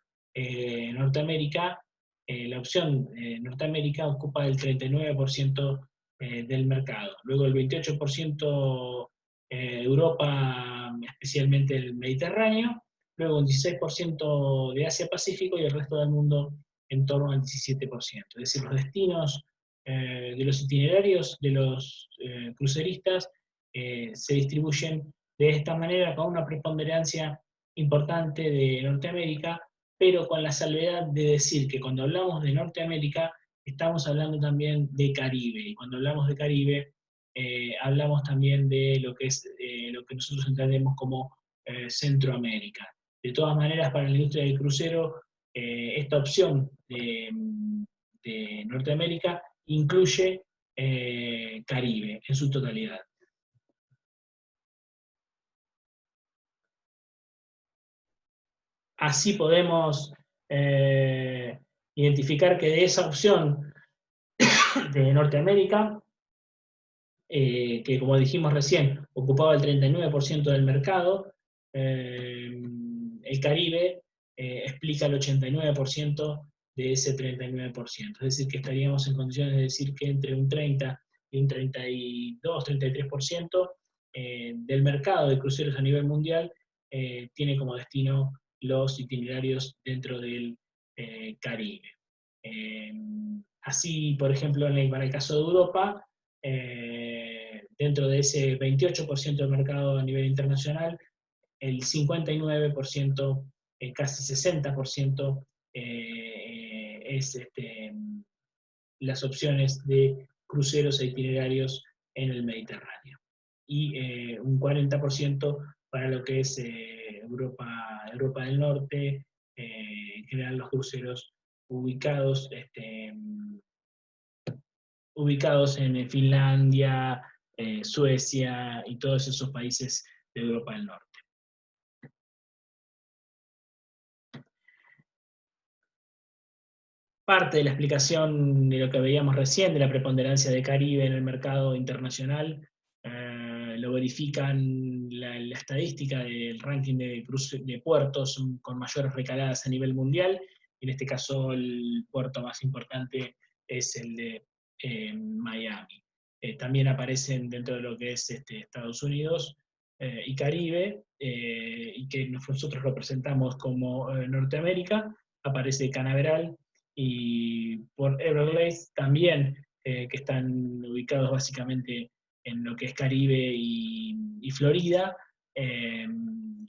A: Norteamérica, la opción Norteamérica ocupa el 39% del mercado. Luego el 28% Europa, especialmente el Mediterráneo, luego un 16% de Asia-Pacífico y el resto del mundo en torno al 17%. Es decir, los destinos de los itinerarios de los cruceristas se distribuyen de esta manera con una preponderancia importante de Norteamérica, pero con la salvedad de decir que cuando hablamos de Norteamérica estamos hablando también de Caribe, y cuando hablamos de Caribe hablamos también de lo que es lo que nosotros entendemos como Centroamérica. De todas maneras, para la industria del crucero, esta opción de Norteamérica incluye Caribe en su totalidad. Así podemos identificar que de esa opción de Norteamérica, que como dijimos recién, ocupaba el 39% del mercado, el Caribe explica el 89% de ese 39%. Es decir, que estaríamos en condiciones de decir que entre un 30 y un 32-33% del mercado de cruceros a nivel mundial tiene como destino los itinerarios dentro del Caribe. Así, por ejemplo, para el caso de Europa, dentro de ese 28% del mercado a nivel internacional, el 59%, casi 60%, es las opciones de cruceros e itinerarios en el Mediterráneo. Y un 40% para lo que es Europa del Norte, en general los cruceros ubicados en Finlandia, Suecia y todos esos países de Europa del Norte. Parte de la explicación de lo que veíamos recién, de la preponderancia de Caribe en el mercado internacional, lo verifican la estadística del ranking de puertos con mayores recaladas a nivel mundial. En este caso, el puerto más importante es el de Miami. También aparecen dentro de lo que es Estados Unidos y Caribe, y que nosotros lo presentamos como Norteamérica, aparece Canaveral y por Everglades también, que están ubicados básicamente en lo que es Caribe y Florida,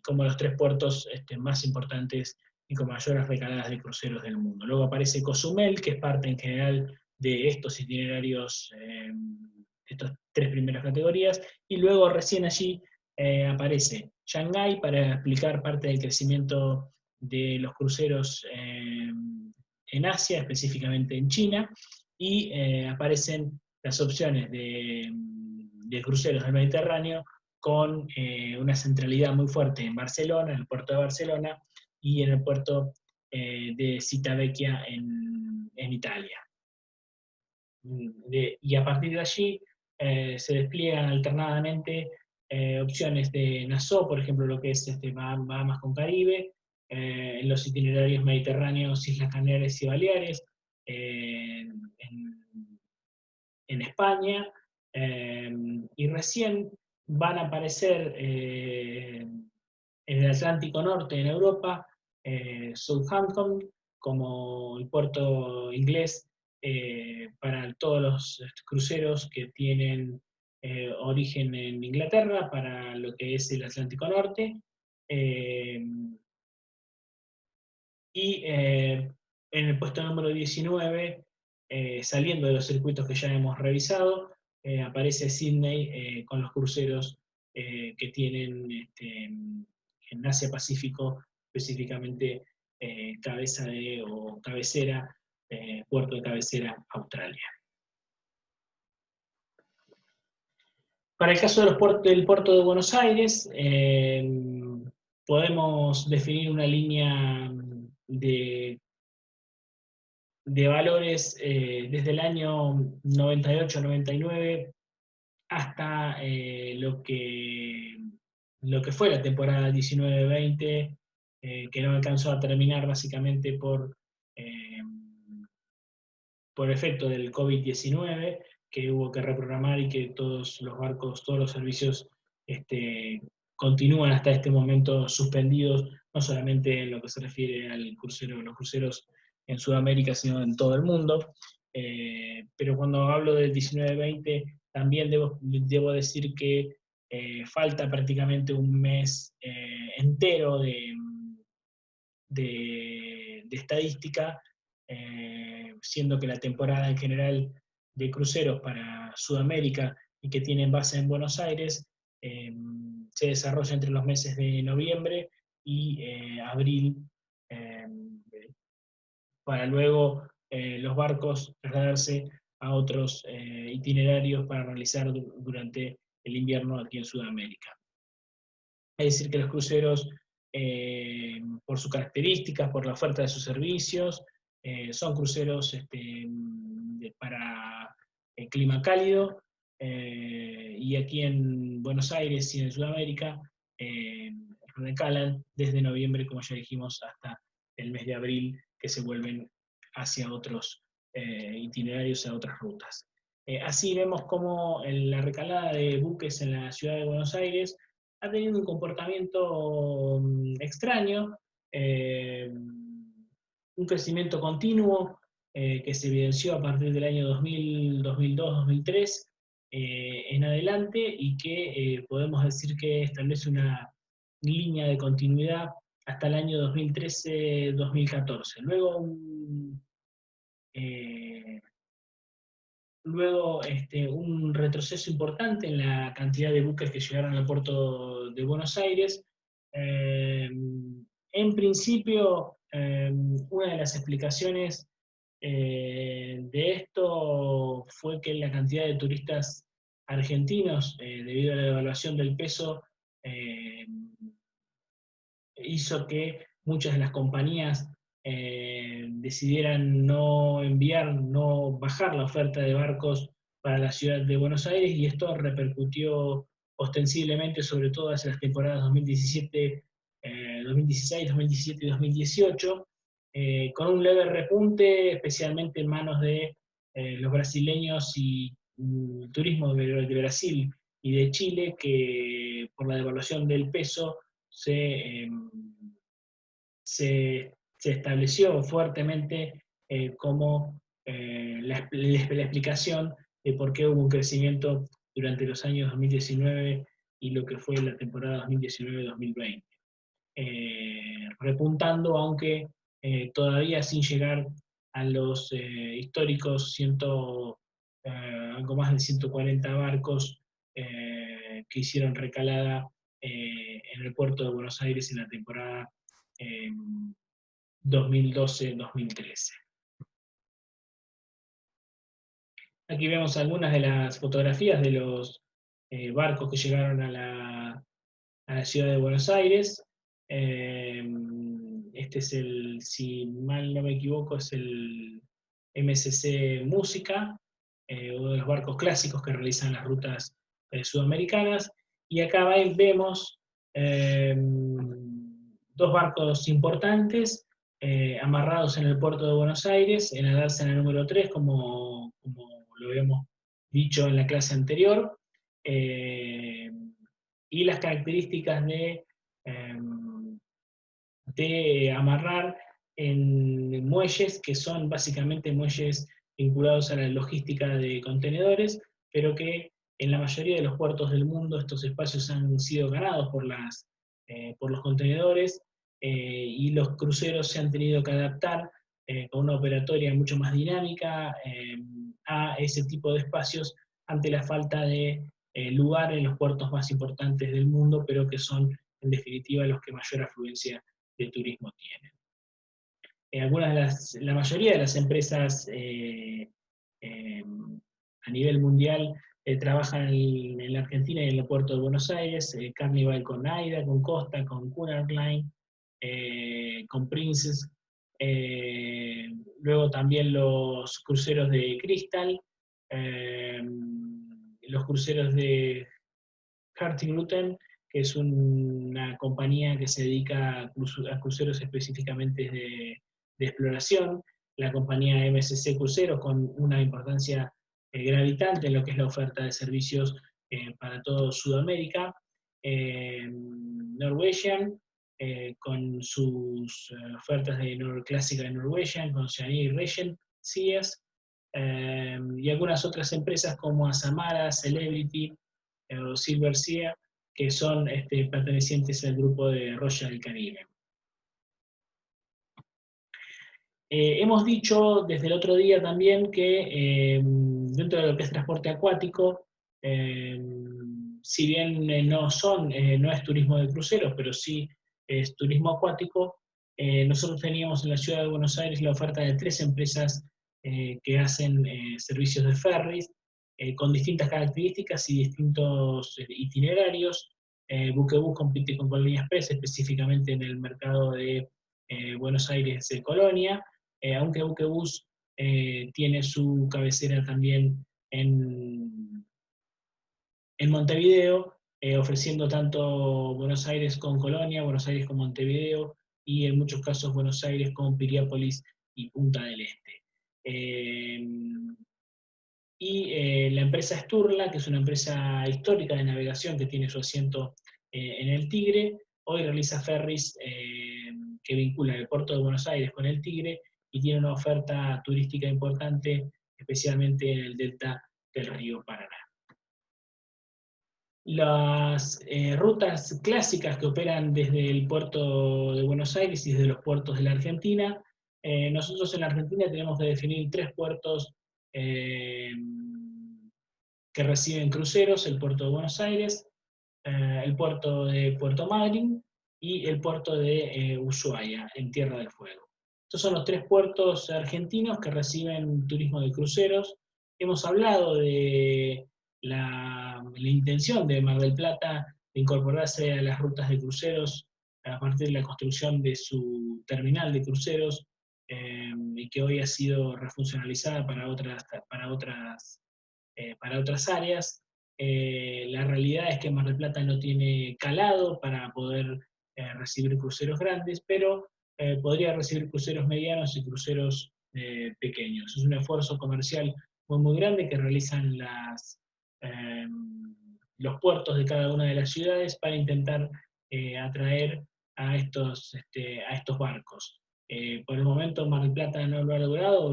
A: como los tres puertos más importantes y con mayores recaladas de cruceros del mundo. Luego aparece Cozumel, que es parte en general de estos itinerarios, estas tres primeras categorías, y luego recién allí aparece Shanghái para explicar parte del crecimiento de los cruceros en Asia, específicamente en China, y aparecen las opciones de cruceros del Mediterráneo con una centralidad muy fuerte en Barcelona, en el puerto de Barcelona, y en el puerto de Civitavecchia en Italia. Y a partir de allí se despliegan alternadamente opciones de Nassau, por ejemplo, lo que es Bahamas con Caribe, en los itinerarios mediterráneos, Islas Canarias y Baleares, en España, y recién van a aparecer en el Atlántico Norte, en Europa, Southampton como el puerto inglés para todos los cruceros que tienen origen en Inglaterra para lo que es el Atlántico Norte. En el puesto número 19, saliendo de los circuitos que ya hemos revisado, aparece Sydney con los cruceros que tienen en Asia-Pacífico, específicamente cabecera, puerto de cabecera, Australia. Para el caso del puerto de Buenos Aires, podemos definir una línea de valores desde el año 98-99 hasta lo que fue la temporada 19-20, que no alcanzó a terminar básicamente por efecto del COVID-19, que hubo que reprogramar y que todos los barcos, todos los servicios continúan hasta este momento suspendidos, no solamente en lo que se refiere al los cruceros en Sudamérica, sino en todo el mundo. Pero cuando hablo del 19-20, también debo decir que falta prácticamente un mes entero de estadística, siendo que la temporada en general de cruceros para Sudamérica y que tienen base en Buenos Aires se desarrolla entre los meses de noviembre y abril, para luego los barcos trasladarse a otros itinerarios para realizar durante el invierno aquí en Sudamérica. Es decir, que los cruceros, por sus características, por la oferta de sus servicios, son cruceros para clima cálido, y aquí en Buenos Aires y en Sudamérica recalan desde noviembre, como ya dijimos, hasta el mes de abril, que se vuelven hacia otros itinerarios, a otras rutas. Así vemos cómo la recalada de buques en la ciudad de Buenos Aires ha tenido un comportamiento extraño, un crecimiento continuo que se evidenció a partir del año 2000, 2002, 2003 en adelante, y que podemos decir que establece una línea de continuidad hasta el año 2013-2014. Luego un retroceso importante en la cantidad de buques que llegaron al puerto de Buenos Aires. En principio, una de las explicaciones de esto fue que la cantidad de turistas argentinos, debido a la devaluación del peso, hizo que muchas de las compañías decidieran no bajar la oferta de barcos para la ciudad de Buenos Aires, y esto repercutió ostensiblemente sobre todo hacia las temporadas 2017, 2016, 2017 y 2018, con un leve repunte, especialmente en manos de los brasileños y el turismo de Brasil y de Chile, que por la devaluación del peso se estableció fuertemente como la explicación de por qué hubo un crecimiento durante los años 2019 y lo que fue la temporada 2019-2020. Repuntando, aunque todavía sin llegar a los históricos algo más de 140 barcos que hicieron recalada en el puerto de Buenos Aires en la temporada 2012-2013. Aquí vemos algunas de las fotografías de los barcos que llegaron a la ciudad de Buenos Aires. Este es si mal no me equivoco, es el MSC Música, uno de los barcos clásicos que realizan las rutas sudamericanas. Y acá vemos dos barcos importantes amarrados en el puerto de Buenos Aires, en la dársena número 3, como lo habíamos dicho en la clase anterior, y las características de amarrar en muelles que son básicamente muelles vinculados a la logística de contenedores, pero que En la mayoría de los puertos del mundo estos espacios han sido ganados por los contenedores, y los cruceros se han tenido que adaptar con una operatoria mucho más dinámica a ese tipo de espacios ante la falta de lugar en los puertos más importantes del mundo, pero que son en definitiva los que mayor afluencia de turismo tienen. La mayoría de las empresas a nivel mundial trabajan en la Argentina y en el puerto de Buenos Aires, Carnival con AIDA, con Costa, con Cunard Line, con Princess, luego también los cruceros de Crystal, los cruceros de Hurtigruten, que es una compañía que se dedica a cruceros específicamente de exploración, la compañía MSC Cruceros, con una importancia gravitante en lo que es la oferta de servicios para todo Sudamérica, Norwegian, con sus ofertas clásica de Norwegian, con Oceania y Regent Seas, y algunas otras empresas como Azamara, Celebrity, o Silver Sea, que son pertenecientes al grupo de Royal Caribbean. Hemos dicho desde el otro día también que dentro de lo que es transporte acuático, si bien no es turismo de cruceros, pero sí es turismo acuático, nosotros teníamos en la ciudad de Buenos Aires la oferta de 3 empresas que hacen servicios de ferries, con distintas características y distintos itinerarios. Buquebus compite con Colonia Express, específicamente en el mercado de Buenos Aires Colonia, aunque Buquebus tiene su cabecera también en Montevideo, ofreciendo tanto Buenos Aires con Colonia, Buenos Aires con Montevideo, y en muchos casos Buenos Aires con Piriápolis y Punta del Este. La empresa Sturla, que es una empresa histórica de navegación que tiene su asiento en el Tigre, hoy realiza ferries que vinculan el puerto de Buenos Aires con el Tigre y tiene una oferta turística importante, especialmente en el delta del río Paraná. Las rutas clásicas que operan desde el puerto de Buenos Aires y desde los puertos de la Argentina, nosotros en la Argentina tenemos que definir 3 puertos que reciben cruceros: el puerto de Buenos Aires, el puerto de Puerto Madryn y el puerto de Ushuaia, en Tierra del Fuego. Estos son los 3 puertos argentinos que reciben turismo de cruceros. Hemos hablado de la intención de Mar del Plata de incorporarse a las rutas de cruceros a partir de la construcción de su terminal de cruceros, y que hoy ha sido refuncionalizada para otras áreas. La realidad es que Mar del Plata no tiene calado para poder recibir cruceros grandes, pero podría recibir cruceros medianos y cruceros pequeños. Es un esfuerzo comercial muy grande que realizan los puertos de cada una de las ciudades para intentar atraer a estos barcos. Por el momento Mar del Plata no lo ha logrado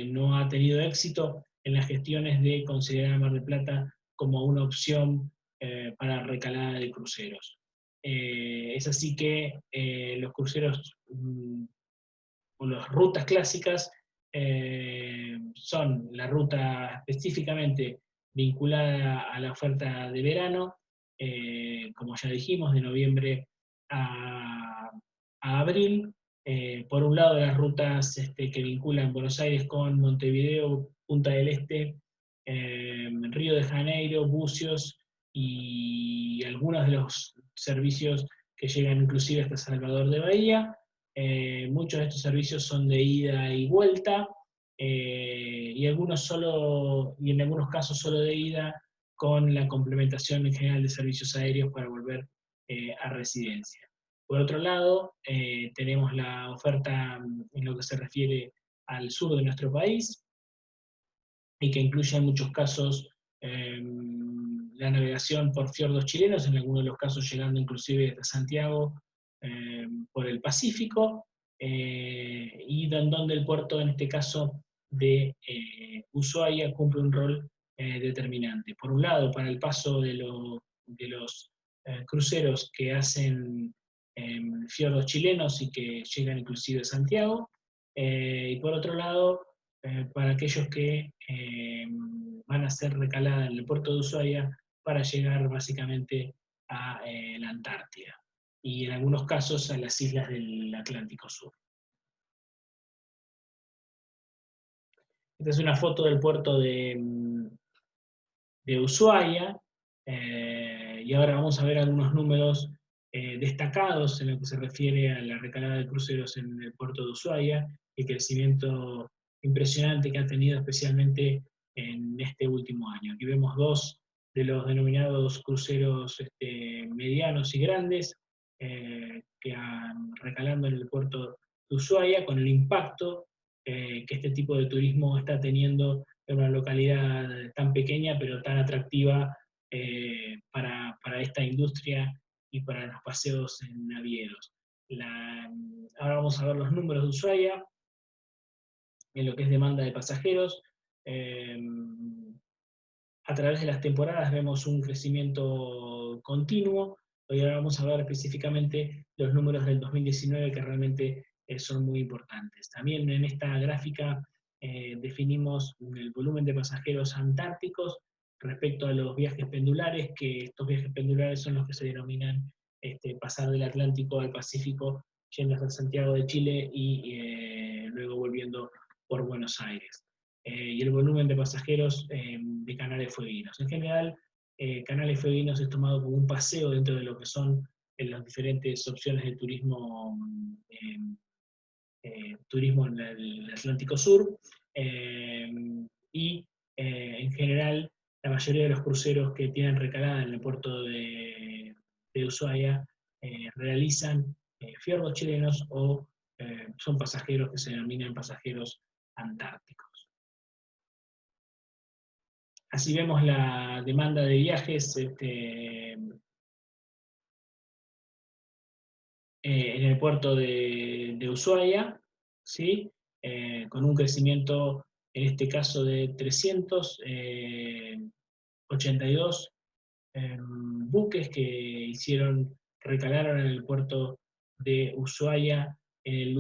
A: no ha tenido éxito en las gestiones de considerar a Mar del Plata como una opción para recalada de cruceros. Es así que los cruceros o las rutas clásicas son la ruta específicamente vinculada a la oferta de verano, como ya dijimos, de noviembre a abril. Por un lado, las rutas que vinculan Buenos Aires con Montevideo, Punta del Este, Río de Janeiro, Bucios, y algunos de los servicios que llegan inclusive hasta Salvador de Bahía. Muchos de estos servicios son de ida y vuelta, y en algunos casos solo de ida, con la complementación en general de servicios aéreos para volver a residencia. Por otro lado, tenemos la oferta en lo que se refiere al sur de nuestro país, y que incluye en muchos casos la navegación por fiordos chilenos, en algunos de los casos llegando inclusive hasta Santiago por el Pacífico, y donde el puerto en este caso de Ushuaia cumple un rol determinante. Por un lado, para el paso de los cruceros que hacen fiordos chilenos y que llegan inclusive a Santiago, y por otro lado, para aquellos que van a hacer recalada en el puerto de Ushuaia para llegar básicamente a la Antártida y en algunos casos a las islas del Atlántico Sur. Esta es una foto del puerto de Ushuaia, y ahora vamos a ver algunos números destacados en lo que se refiere a la recalada de cruceros en el puerto de Ushuaia, el crecimiento impresionante que ha tenido especialmente en este último año. Aquí vemos dos de los denominados cruceros medianos y grandes, que han recalando en el puerto de Ushuaia, con el impacto que este tipo de turismo está teniendo en una localidad tan pequeña pero tan atractiva para esta industria y para los paseos en navieros. Ahora vamos a ver los números de Ushuaia en lo que es demanda de pasajeros. A través de las temporadas vemos un crecimiento continuo. Hoy ahora vamos a ver específicamente los números del 2019 que realmente son muy importantes. También en esta gráfica definimos el volumen de pasajeros antárticos respecto a los viajes pendulares, que estos viajes pendulares son los que se denominan pasar del Atlántico al Pacífico, yendo hasta Santiago de Chile y luego volviendo por Buenos Aires. Y el volumen de pasajeros de canales fueguinos. En general, canales fueguinos es tomado como un paseo dentro de lo que son las diferentes opciones de turismo, turismo en el Atlántico Sur, y en general la mayoría de los cruceros que tienen recalada en el puerto de Ushuaia realizan fiordos chilenos o son pasajeros que se denominan pasajeros antárticos. Así vemos la demanda de viajes en el puerto de Ushuaia, ¿sí? Con un crecimiento, en este caso, de 382 buques que recalaron en el puerto de Ushuaia en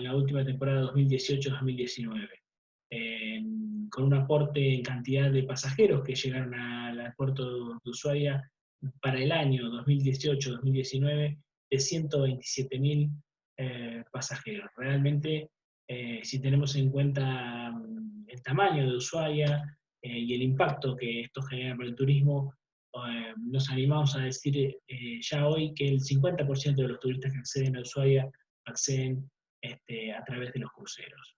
A: la última temporada 2018-2019. Con un aporte en cantidad de pasajeros que llegaron al puerto de Ushuaia para el año 2018-2019 de 127.000 pasajeros. Realmente, si tenemos en cuenta el tamaño de Ushuaia y el impacto que esto genera para el turismo, nos animamos a decir ya hoy que el 50% de los turistas que acceden a Ushuaia acceden a través de los cruceros.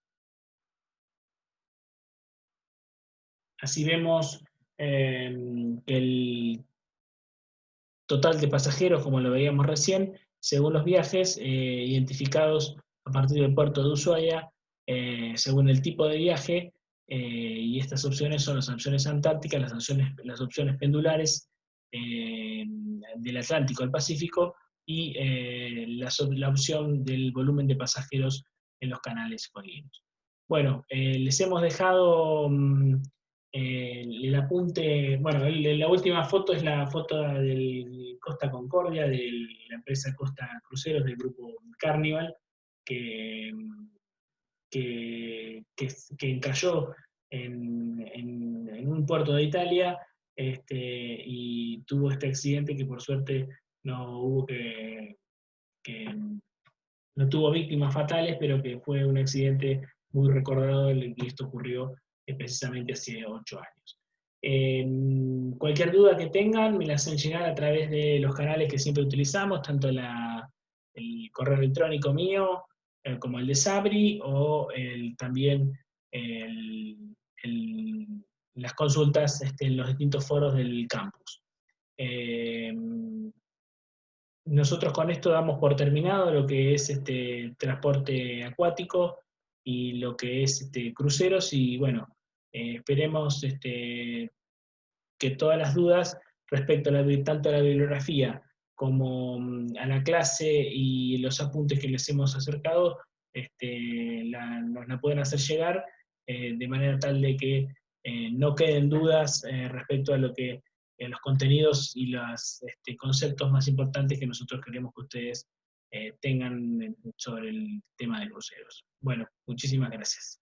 A: Así vemos el total de pasajeros, como lo veíamos recién, según los viajes identificados a partir del puerto de Ushuaia, según el tipo de viaje, y estas opciones son las opciones antárticas, las opciones pendulares del Atlántico al Pacífico, y la opción del volumen de pasajeros en los canales fueguinos. Bueno, les hemos dejado el apunte, bueno, la última foto es la foto del Costa Concordia, de la empresa Costa Cruceros del grupo Carnival, que, que encalló en un puerto de Italia y tuvo este accidente que por suerte no hubo no tuvo víctimas fatales, pero que fue un accidente muy recordado y esto ocurrió precisamente hace 8 años. Cualquier duda que tengan me la hacen llegar a través de los canales que siempre utilizamos, tanto el correo electrónico mío como el de Sabri, o también las consultas en los distintos foros del campus. Nosotros con esto damos por terminado lo que es transporte acuático y lo que es cruceros, y bueno, esperemos que todas las dudas respecto a tanto a la bibliografía como a la clase y los apuntes que les hemos acercado, nos la pueden hacer llegar, de manera tal de que no queden dudas respecto a lo que los contenidos y los conceptos más importantes que nosotros queremos que ustedes tengan sobre el tema de cruceros. Bueno, muchísimas gracias.